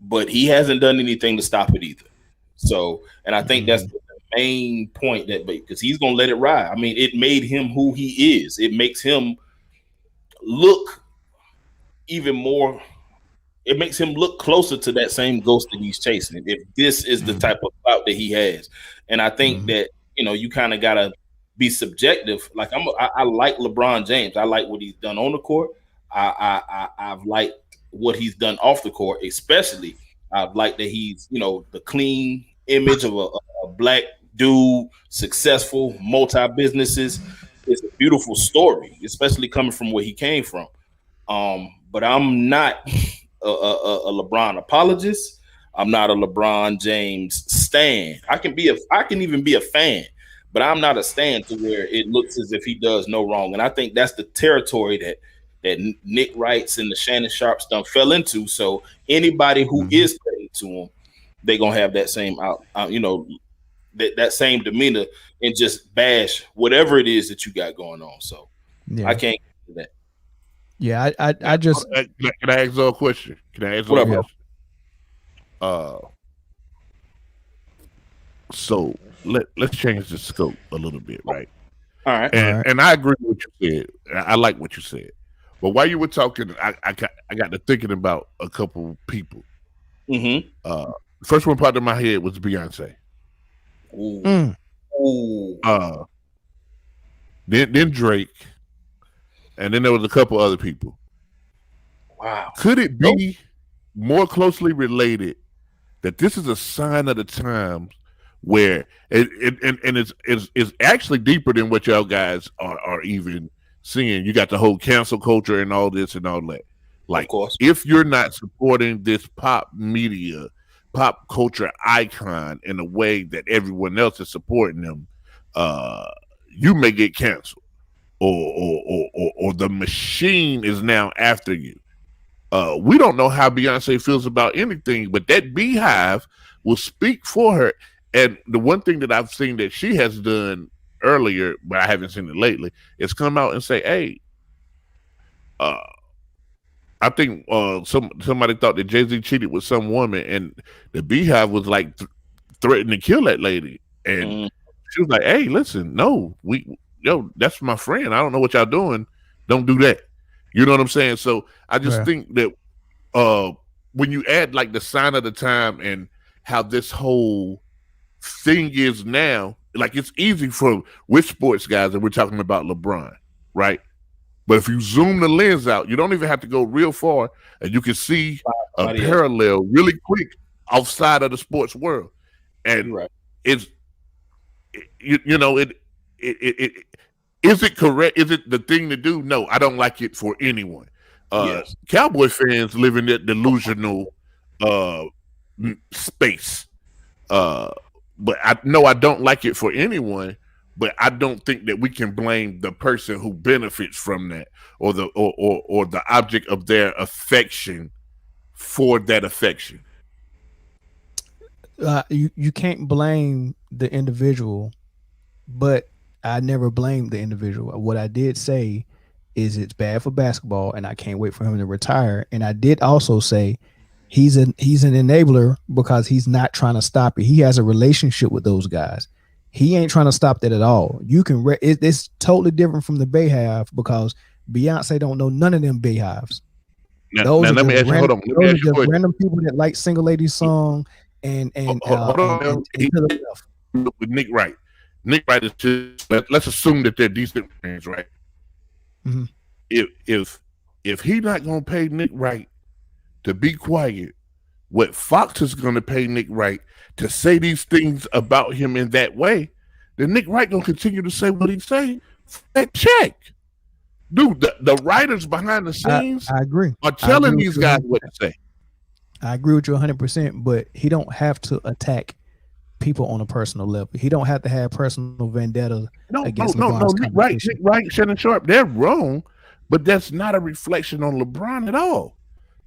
but he hasn't done anything to stop it either. So, and I think that's the main point, that because he's gonna let it ride. I mean, it made him who he is. It makes him look even more. It makes him look closer to that same ghost that he's chasing. If this is the type of clout that he has, and I think that you kind of gotta be subjective. Like I like LeBron James. I like what he's done on the court. I've liked what he's done off the court, especially. I've liked that he's the clean image of a black dude, successful, multi-businesses. It's a beautiful story, especially coming from where he came from. But I'm not a LeBron apologist. I'm not a LeBron James stan. I can even be a fan, but I'm not a stan to where it looks as if he does no wrong. And I think that's the territory that Nick Wrights and the Shannon Sharpe stuff fell into. So anybody who is credited to him, they're gonna have that same that same demeanor and just bash whatever it is that you got going on. So I can't do that. Yeah, I just can I ask you a question? Can I ask you a question? So let's change the scope a little bit, right? All right. And I agree with what you said. I like what you said. But while you were talking, I got to thinking about a couple people. First one popped in my head was Beyonce. Then Drake, and then there was a couple other people. Wow. Could it be more closely related that this is a sign of the times where it's actually deeper than what y'all guys are even seeing? You got the whole cancel culture and all this and all that. Like, of course, if you're not supporting this pop culture icon in a way that everyone else is supporting them, you may get canceled, or the machine is now after you. We don't know how Beyonce feels about anything, but that beehive will speak for her. And the one thing that I've seen that she has done earlier, but I haven't seen it lately, is come out and say, "Hey, I think somebody thought that Jay-Z cheated with some woman, and the Beehive was like threatening to kill that lady, and she was like, "Hey, listen, no, that's my friend. I don't know what y'all doing. Don't do that." You know what I'm saying? So I just think that when you add like the sign of the time and how this whole thing is now, like it's easy with sports guys, and we're talking about LeBron, right? But if you zoom the lens out, you don't even have to go real far, and you can see a parallel really quick outside of the sports world. And it's is it correct? Is it the thing to do? No, I don't like it for anyone. Cowboy fans live in that delusional space. But I don't like it for anyone. But I don't think that we can blame the person who benefits from that, or the object of their affection for that affection. You can't blame the individual, but I never blamed the individual. What I did say is it's bad for basketball, and I can't wait for him to retire. And I did also say he's an enabler because he's not trying to stop it. He has a relationship with those guys. He ain't trying to stop that at all. You can it's totally different from the Bayhive because Beyonce don't know none of them Bayhives. Those are random people that like Single Ladies song and with Nick Wright. Nick Wright is just let's assume that they're decent fans, right? Mm-hmm. If he's not gonna pay Nick Wright to be quiet, what Fox is gonna pay Nick Wright to say these things about him in that way, then Nick Wright gonna continue to say what he say for that check. Dude, the writers behind the scenes I agree. are telling these guys what to say. I agree with you 100%, but he don't have to attack people on a personal level. He don't have to have personal vendetta against LeBron's Nick Wright, Shannon Sharpe, they're wrong, but that's not a reflection on LeBron at all.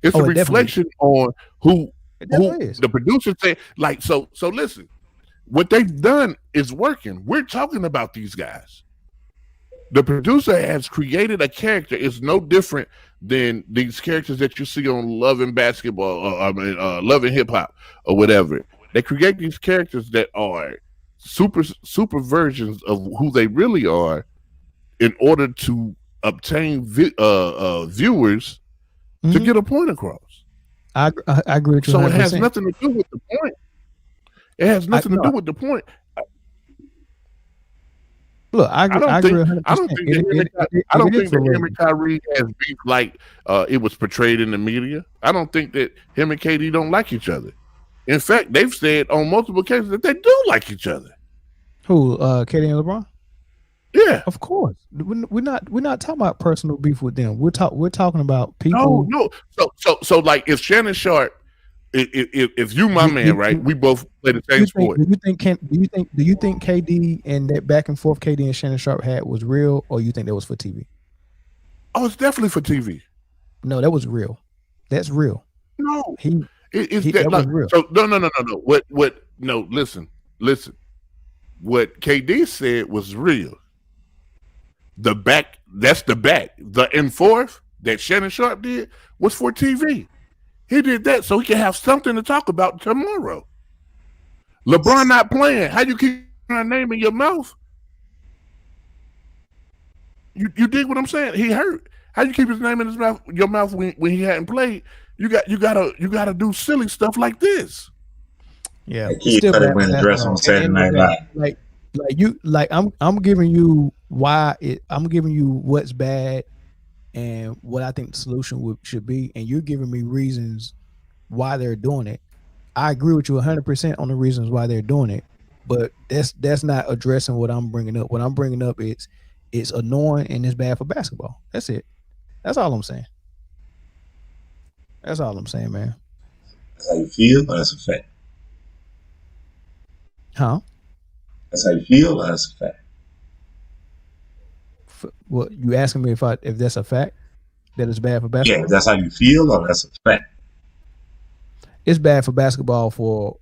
It's a reflection on who the producers say. Like, so listen, what they've done is working. We're talking about these guys. The producer has created a character. It's no different than these characters that you see on Love and Basketball, or Love and Hip Hop, or whatever. They create these characters that are super versions of who they really are, in order to obtain viewers to get a point across. I agree with you. So 100%. it has nothing to do with the point. It has nothing to do with the point. Look, I agree 100%. I don't think that him and Kyrie has beef like it was portrayed in the media. I don't think that him and KD don't like each other. In fact, they've said on multiple occasions that they do like each other. Who, KD and LeBron? Yeah, of course. We're not talking about personal beef with them. We're talking about people. No. So like if Shannon Sharpe, if you my man, right? We both play the same sport. Do you think KD and that back and forth KD and Shannon Sharpe had was real, or you think that was for TV? Oh, it's definitely for TV. No, that was real. That's real. No, that was real. So no. What? No, listen. What KD said was real. That's the back. The in forth that Shannon Sharpe did was for TV. He did that so he can have something to talk about tomorrow. LeBron not playing. How you keep my name in your mouth? You dig what I'm saying? He hurt. How you keep his name in your mouth when he hadn't played? You gotta do silly stuff like this. Yeah, he still better win the dress on Saturday Night Live. I'm giving you I'm giving you what's bad and what I think the solution should be, and you're giving me reasons why they're doing it. I agree with you 100% on the reasons why they're doing it, but that's not addressing what I'm bringing up. What I'm bringing up is it's annoying and it's bad for basketball. That's it. That's all I'm saying. That's all I'm saying, man. That's how you feel, or that's a fact? Huh? That's how you feel, or that's a fact? What you asking me if that's a fact that it's bad for basketball? Yeah, that's how you feel, or that's a fact? It's bad for basketball for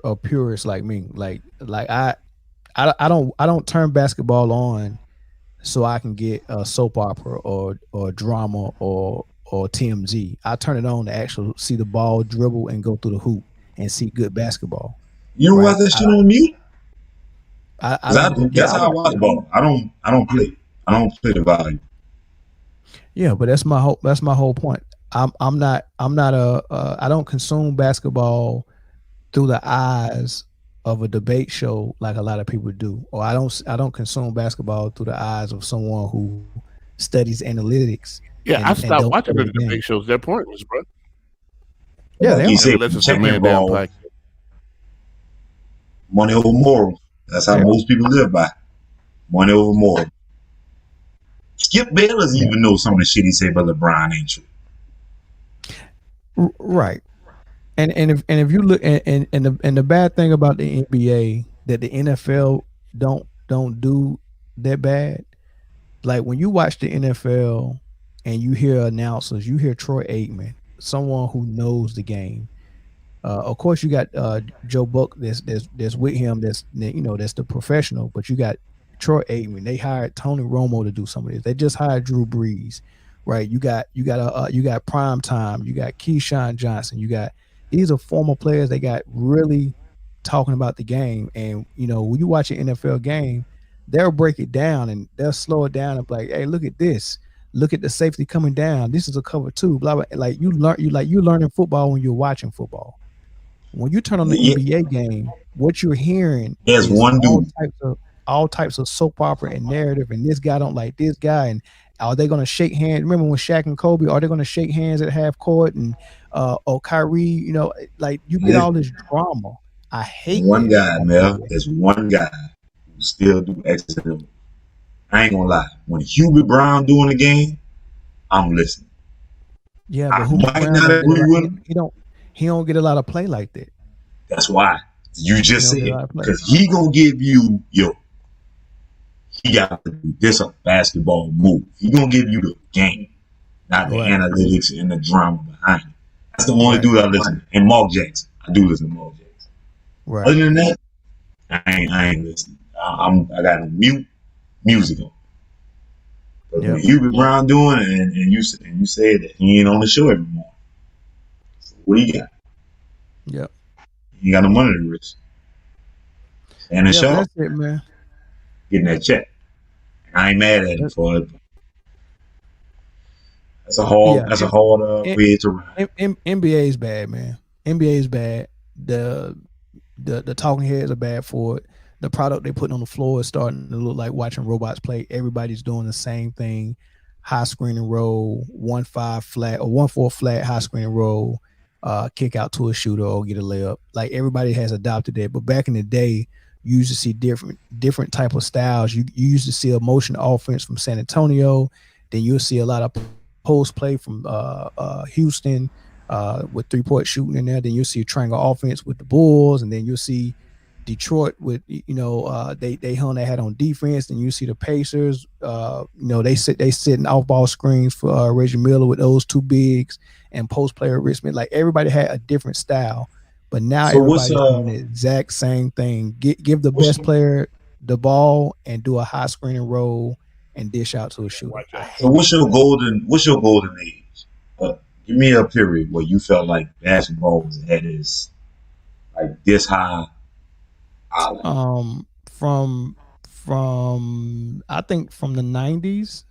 a purist like me. Like I don't turn basketball on so I can get a soap opera or drama or or TMZ. I turn it on to actually see the ball dribble and go through the hoop and see good basketball. You don't watch that shit on mute? I do. That's how I watch ball. I don't play. I don't play the volume. Yeah, but that's my whole point. I don't consume basketball through the eyes of a debate show like a lot of people do, or I don't consume basketball through the eyes of someone who studies analytics. Yeah, I stopped watching the debate shows. They're pointless, bro. Yeah, like you said, checking ball, money over morals. That's how most people live by. Money over morals. Skip Bayless even know some of the shit he said about LeBron ain't true. Right. And if you look and the bad thing about the NBA that the NFL don't do that bad. Like when you watch the NFL and you hear announcers, you hear Troy Aikman, someone who knows the game. Of course, you got Joe Buck that's with him. That's the professional. But you got Troy Aikman. They hired Tony Romo to do some of this. They just hired Drew Brees, right? You got Prime Time. You got Keyshawn Johnson. These are former players. They got really talking about the game. And when you watch an NFL game, they'll break it down and they'll slow it down and be like, hey, look at this. Look at the safety coming down. This is a cover two. Blah blah. Like you're learning football when you're watching football. When you turn on the NBA game, what you're hearing is one dude. all types of soap opera and narrative, and this guy don't like this guy, and are they going to shake hands? Remember when Shaq and Kobe, are they going to shake hands at half court? And or Kyrie, like you get all this drama. I hate one guy, Mel. There's one guy who still do excellent. I ain't gonna lie. When Hubert Brown doing the game, I'm listening. Yeah, but I might not agree with him. He don't get a lot of play like that. That's why you just said, because he gonna give you he got to do this a basketball move. He gonna give you the game, not the analytics and the drama behind it. That's the only dude I listen to. And Mark Jackson, I do listen to Mark Jackson. Right. Other than that, I ain't listening. I got a mute music on. But when Hubert Brown doing it, and you said that he ain't on the show every morning. So what do you got? Yep. You got no money to risk. And the show, that's it, man. Getting that check. I ain't mad at him for it. That's a hard way to run. NBA is bad, man. NBA is bad. The talking heads are bad for it. The product they put on the floor is starting to look like watching robots play. Everybody's doing the same thing. High screen and roll, 1-5 flat or 1-4 flat, high screen and roll, kick out to a shooter or get a layup. Like everybody has adopted that. But back in the day, you used to see different type of styles. You used to see a motion offense from San Antonio. Then you'll see a lot of post play from Houston with 3-point shooting in there. Then you'll see a triangle offense with the Bulls, and then you'll see Detroit with they hung their hat on defense. And you see the Pacers. They sit in off ball screens for Reggie Miller with those two bigs and post player Richmond. Like everybody had a different style. But now everybody's doing the exact same thing. Give the best player the ball and do a high screen and roll and dish out to a shooter. So what's your golden age? Give me a period where you felt like basketball was at its like this high. From I think from the 90s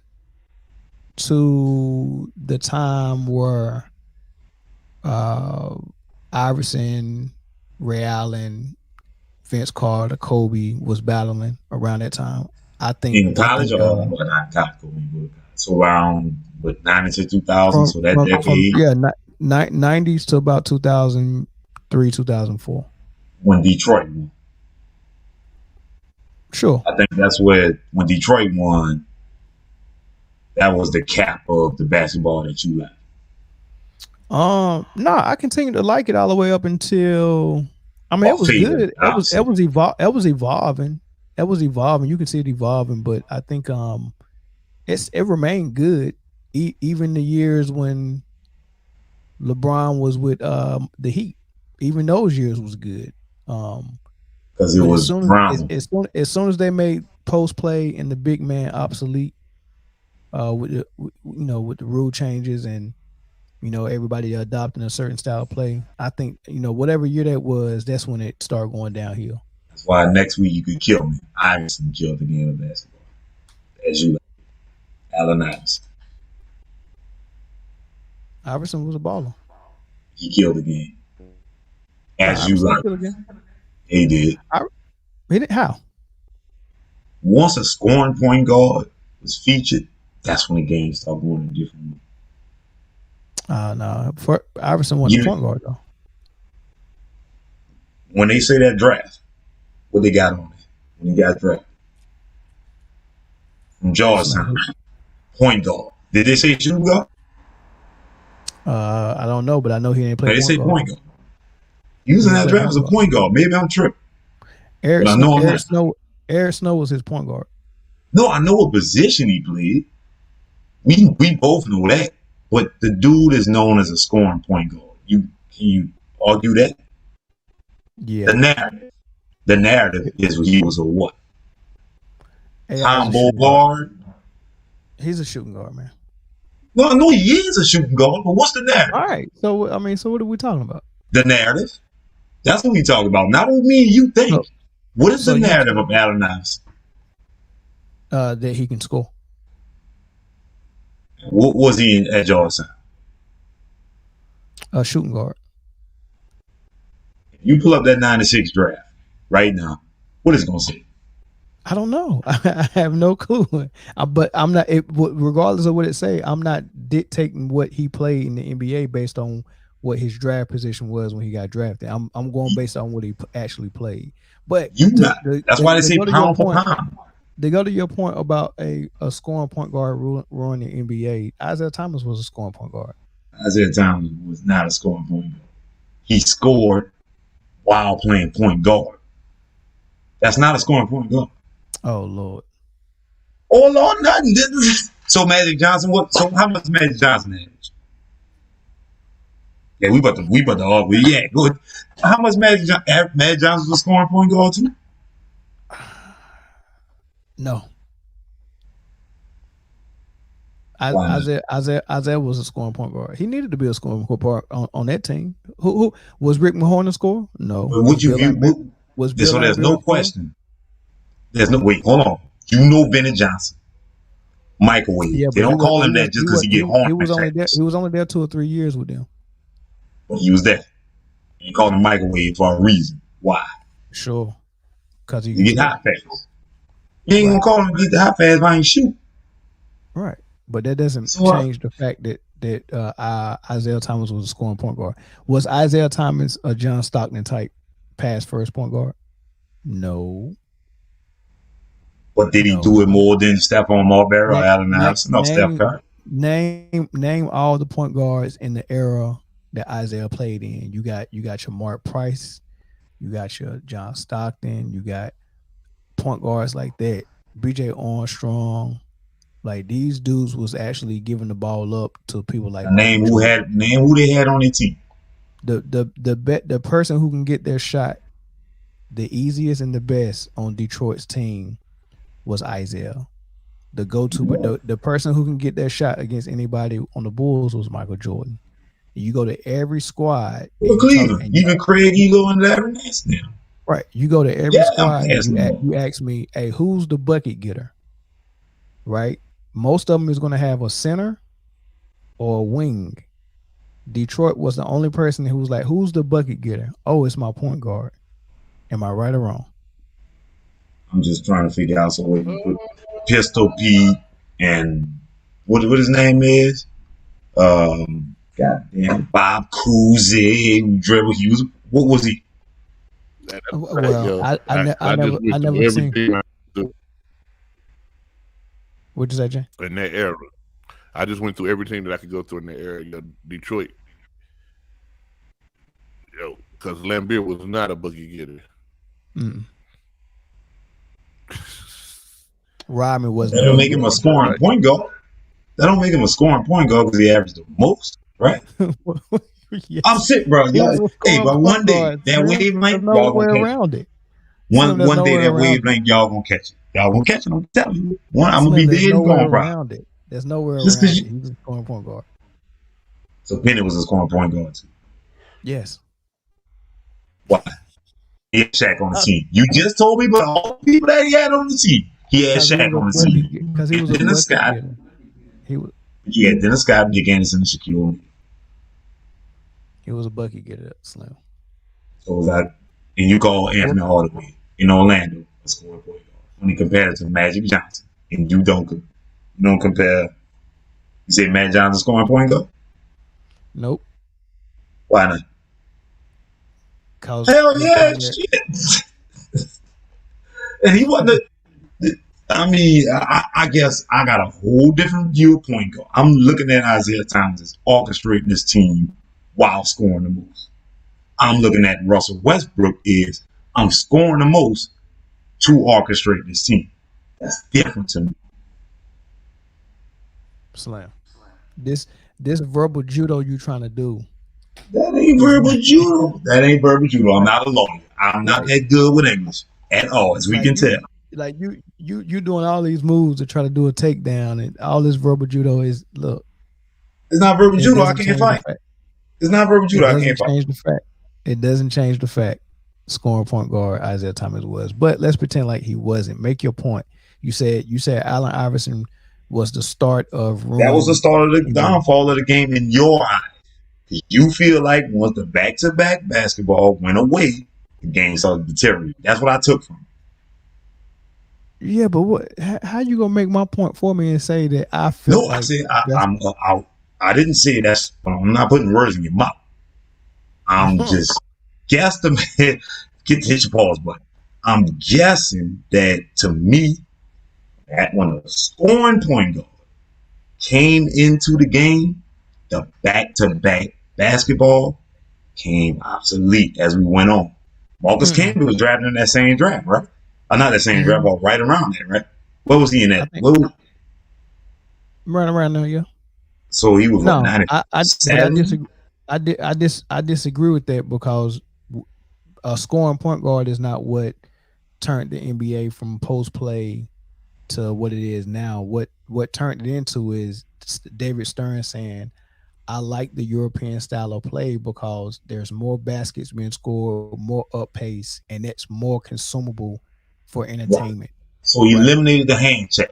to the time where Iverson, Ray Allen, Vince Carter, Kobe was battling around that time. I think in college or not college. So around 90 to 2000. So that decade. 90s to about 2003, 2004. When Detroit won. Sure. I think that's when Detroit won, that was the cap of the basketball that you liked. No, I continued to like it all the way up until it was good. It was evolving. It was evolving. You can see it evolving, but I think it remained good. Even the years when LeBron was with the Heat, even those years was good. Because it was Brown. As soon as they made post play and the big man obsolete, with the rule changes and everybody adopting a certain style of play. I think, whatever year that was, that's when it started going downhill. That's why next week you could kill me. Iverson killed the game of basketball. As you like. Allen Iverson. Iverson was a baller. He killed the game. As you like. He did. He did how? Once a scoring point guard was featured, that's when the game started going a different way. No. Iverson wasn't a point guard, though. When they say that draft, what they got on it when he got drafted? From Georgetown, point guard. Did they say shooting guard? I don't know, but I know he didn't play. They say point guard. Using that draft as a point guard. Maybe I'm tripping. Eric Snow was his point guard. No, I know what position he played. We both know that. But the dude is known as a scoring point guard. Can you argue that? Yeah. The narrative is he was a what? Combo guard. He's a shooting guard, man. No, I know he is a shooting guard, but what's the narrative? All right. So what are we talking about? The narrative. That's what we talk about. Not what me and you think. What is the narrative of Allen Iverson? That he can score. What was he at Georgetown? A shooting guard. You pull up that 96 draft right now. What is it going to say? I don't know. I have no clue. But I'm not. Regardless of what it say, I'm not dictating what he played in the NBA based on what his draft position was when he got drafted. I'm going based on what he actually played. But that's why they say pound for pound. To go to your point about a scoring point guard ruining the NBA, Isaiah Thomas was a scoring point guard. Isaiah Thomas was not a scoring point guard. He scored while playing point guard. That's not a scoring point guard. Oh Lord. Oh Lord, nothing. So Magic Johnson, so how much Magic Johnson average? Yeah, we about to argue. Yeah, good. How much Magic Johnson was scoring point guard too? No. Isaiah was a scoring point guard. He needed to be a scoring point guard on that team. Who was Rick Mahorn a scorer? No. So there's no question. There's no wait. Hold on. You know Bennett Johnson, microwave. Yeah, they don't call him that just because he get home. He was only there 2 or 3 years with them. But he was there. He called him microwave for a reason. Why? Sure. Because he get hot fast. You ain't gonna call him get the hot fast if I ain't shoot. Right. But that doesn't change the fact that Isaiah Thomas was a scoring point guard. Was Isaiah Thomas a John Stockton type pass first point guard? No. But did he do it more than Stephon Marbury or Allen Iverson or Steph Curry? Name all the point guards in the era that Isaiah played in. You got your Mark Price, you got your John Stockton, you got point guards like that. BJ Armstrong, like these dudes was actually giving the ball up to people like name who they had on their team. The person who can get their shot the easiest and the best on Detroit's team was Isaiah. The go-to, but the person who can get that shot against anybody on the Bulls was Michael Jordan. You go to every squad. Well, Cleveland, even Craig Elo and Larry Nance now. Right. You go to every squad and you ask me, hey, who's the bucket getter? Right? Most of them is going to have a center or a wing. Detroit was the only person who was like, who's the bucket getter? Oh, it's my point guard. Am I right or wrong? I'm just trying to figure out some way to put Pistol Pete and what his name is. Goddamn Bob Cousy, dribble. What was he? Well, I never seen. What'd you say, Jay? In that era, I just went through everything that I could go through in that era. Detroit, because Lambeer was not a boogie getter. Rodman was. That don't make him a scoring point guard. That don't make him a scoring point guard because he averaged the most, right? Yes. I'm sick, bro. Hey, but one day that wavelength, y'all gonna catch it. One day that wavelength, y'all gonna catch it. Y'all gonna catch it. I'm telling you. I'm gonna be dead and gone, bro. There's nowhere around it. He's a scoring point guard. So Penny was a scoring point guard too. Yes. Why? He had Shaq on the team. You just told me about all the people that he had on the team. He had Shaq on the team. Because he was a Dennis Scott. He was. Yeah, Dennis Scott, Nick Anderson, and Shaquille O'Neal. He was a bucket getter, Slim. So was that? And you call Anthony Hardaway in Orlando a scoring point guard when he compared to Magic Johnson, and you don't compare. You say Magic Johnson scoring point guard? Nope. Why not? Hell yeah, shit. And he wasn't. I guess I got a whole different view of point guard. I'm looking at Isaiah Thomas as orchestrating this team while scoring the most. I'm looking at Russell Westbrook is I'm scoring the most to orchestrate this team. That's different to me. Slam. This verbal judo you trying to do. That ain't verbal judo. That ain't verbal judo. I'm not a lawyer. I'm not that good with English at all, as we can tell. Like you doing all these moves to try to do a takedown, and all this verbal judo is look. It's not verbal judo. I can't fight. It's not verbal judo. I can't fight. It doesn't change the fact. Scoring point guard Isaiah Thomas was, but let's pretend like he wasn't. Make your point. You said Allen Iverson was the start of. That was the start of the downfall of the game in your eyes. You feel like once the back-to-back basketball went away, the game started to deteriorate. That's what I took from it. Yeah, but what? How you gonna make my point for me and say that I feel? No, like I said I didn't say that's. I'm not putting words in your mouth. I'm just guesstimating. Hit your pause button. I'm guessing that to me, that when a scoring point guard came into the game, the back-to-back basketball came obsolete as we went on. Marcus Camby was drafted in that same draft, right? Not that same draft, but right around there, right? What was he in that? Right around there, yeah. So he was 90. I disagree with that because a scoring point guard is not what turned the NBA from post play to what it is now. What turned it into is David Stern saying, I like the European style of play because there's more baskets being scored, more up pace, and it's more consumable for entertainment. Right. So he eliminated the hand check.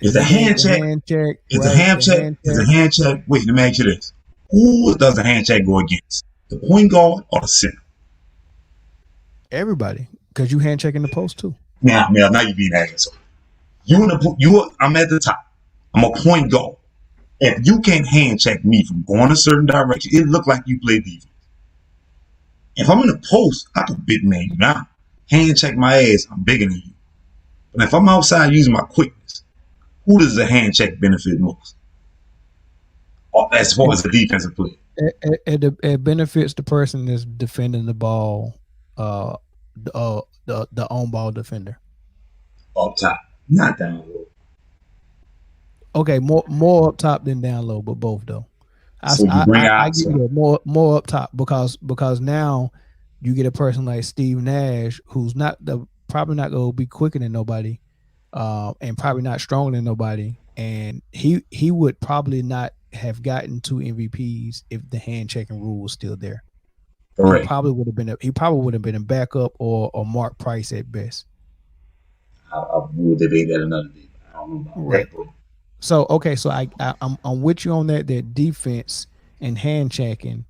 Is the hand check? Is the hand check? Is the hand check? Wait, let me ask you this: who does the hand check go against? The point guard or the center? Everybody, because you hand checking the post too. Now you're being an asshole. I'm at the top. I'm a point guard. If you can't hand check me from going a certain direction, it look like you play defense. If I'm in the post, I can big man you now. Hand check my ass, I'm bigger than you. But if I'm outside using my quickness, who does the hand check benefit most? As far as the defensive play. It benefits the person that's defending the ball, the on-ball defender. Up top, not down low. Okay, more up top than down low, but both though. I give you more up top because now you get a person like Steve Nash who's probably not going to be quicker than nobody, and probably not stronger than nobody, and he would probably not have gotten 2 MVPs if the hand checking rule was still there. Correct. He probably would have been a backup or Mark Price at best. I would debate that another day. I don't know about that. But. So I'm with you on that defense and hand checking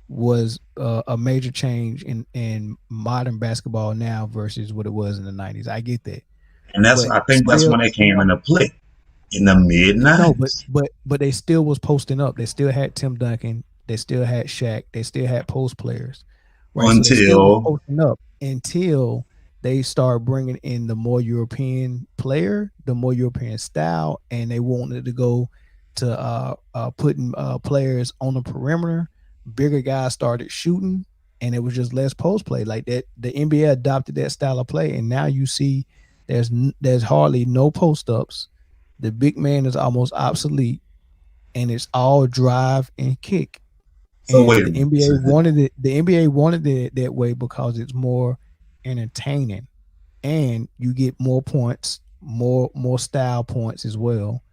was a major change in modern basketball now versus what it was in the 90s. I get that, and that's when they came into play in the mid-90s. No, but they still was posting up. They still had Tim Duncan. They still had Shaq. They still had post players. Right? Until so they still was posting up until they start bringing in the more European player, the more European style, and they wanted to go to putting players on the perimeter. Bigger guys started shooting, and it was just less post play like that. The NBA adopted that style of play, and now you see there's hardly no post ups. The big man is almost obsolete, and it's all drive and kick. So and the NBA wanted it. The NBA wanted it that way because it's more entertaining, and you get more points, more style points as well.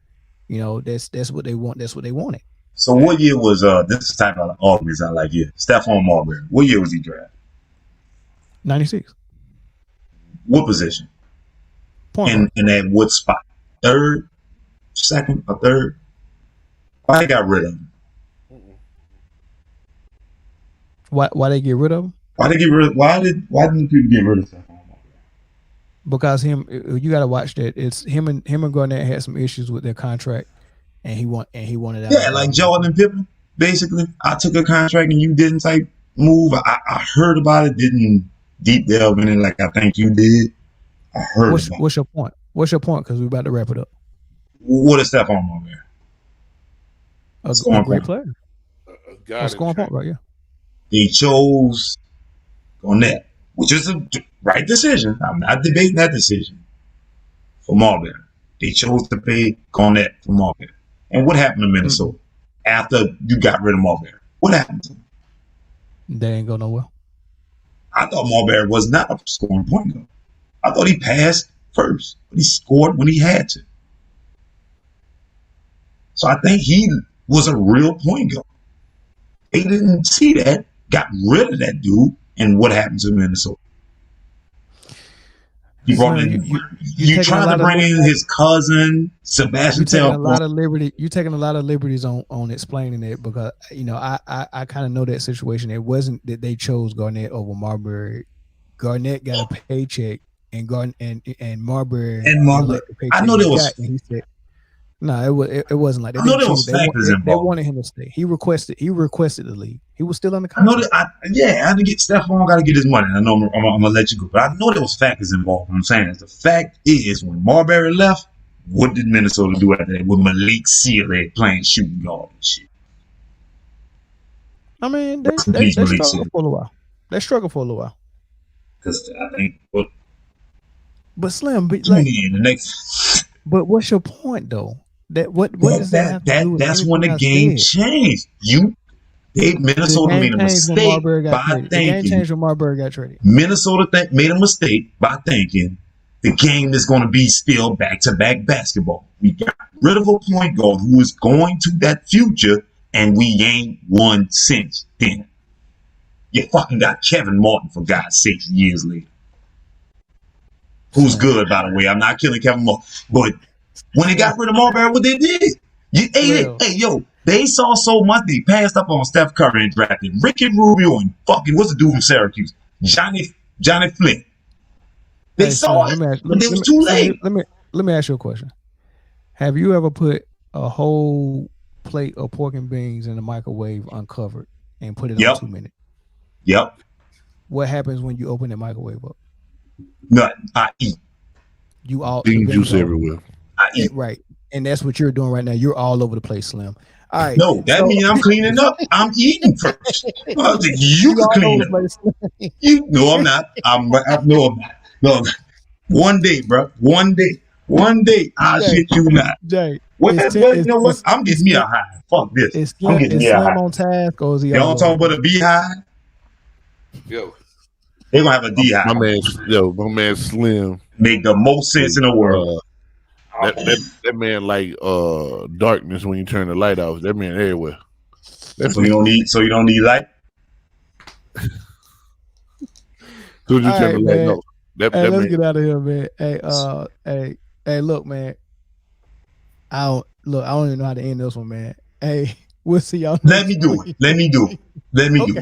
You know, that's what they want. That's what they wanted. So what year was this is type of arguments I like here. Stephon Marbury. What year was he drafted? 96. What position? Point and at what spot? Third, second, or third? Why they got rid of him? Why they get rid of him? Why didn't people get rid of Stephon Marbury? Because you got to watch that. It's him and Garnett had some issues with their contract, and he wanted out. Yeah, like Jordan and Pippen. Basically, I took a contract and you didn't type move. I heard about it, didn't deep delve in it like I think you did. I heard. What's your point? What's your point? Because we're about to wrap it up. What is Stephon Marbury? A great player. A scoring point, right? Yeah. They chose Garnett, which is a right decision. I'm not debating that decision for Marbury. They chose to pay Garnett for Marbury. And what happened to Minnesota after you got rid of Marbury? What happened to him? They ain't go nowhere. I thought Marbury was not a scoring point guard. I thought he passed first, but he scored when he had to. So I think he was a real point guard. They didn't see that, got rid of that dude, and what happened to Minnesota? He brought in. You trying to bring in his cousin Sebastian Telfair. You're taking a lot of liberties on explaining it because I kind of know that situation. It wasn't that they chose Garnett over Marbury. Garnett got a paycheck, and Marbury I know there was. And he said, "No, it wasn't like that." I know there was factors involved. They wanted him to stay. He requested the leave. He was still on the contract. I had to get Stephon. Got to get his money. I know I'm gonna let you go, but I know there was factors involved. What I'm saying is the fact is when Marbury left, what did Minnesota do after that with Malik Sealy playing shooting guard and shit? I mean, they struggled for a while. They struggled for a little while. Because I think, but Slim, but what's your point though? What does that have to do with that's when the game changed. Minnesota made a mistake by thinking. The game changed when Marbury got traded. Minnesota made a mistake by thinking the game is going to be still back-to-back basketball. We got rid of a point guard who is going to that future, and we ain't won since then. You fucking got Kevin Martin, for God's sake, years later. Who's good, by the way. I'm not killing Kevin Martin. But when they got rid of Marbury, what they did? They saw so much they passed up on Steph Curry and drafted Ricky Rubio and fucking, what's the dude from Syracuse? Johnny Flynn. They saw it, but it was too late. Let me ask you a question. Have you ever put a whole plate of pork and beans in the microwave uncovered and put it on 2 minutes? Yep. What happens when you open the microwave up? Nothing. I eat. You all bean juice everywhere. I eat. Right. And that's what you're doing right now. You're all over the place, Slim. All right. No, that means I'm cleaning up. I'm eating first. You can clean up. No, I'm not. I'm not. No. One day, bro. One day, I'll shit you not. Jay. You know what? I'm getting me a high. Fuck this. I'm getting me a high. On task, or is he? Y'all talking about a beehive? Yo. They're gonna have a beehive. My man Slim. Make the most sense in the world. That man like darkness when you turn the light off. That man everywhere. So you don't need light. Soon as you turn the light off. Let's get out of here, man. Hey, look, man. I don't even know how to end this one, man. Hey, we'll see y'all. Let me do it. Okay,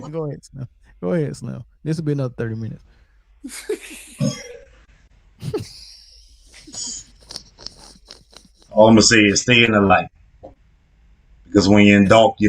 go ahead, Slim. This will be another 30 minutes. All I'm gonna say is stay in the light, because when you're in dark, you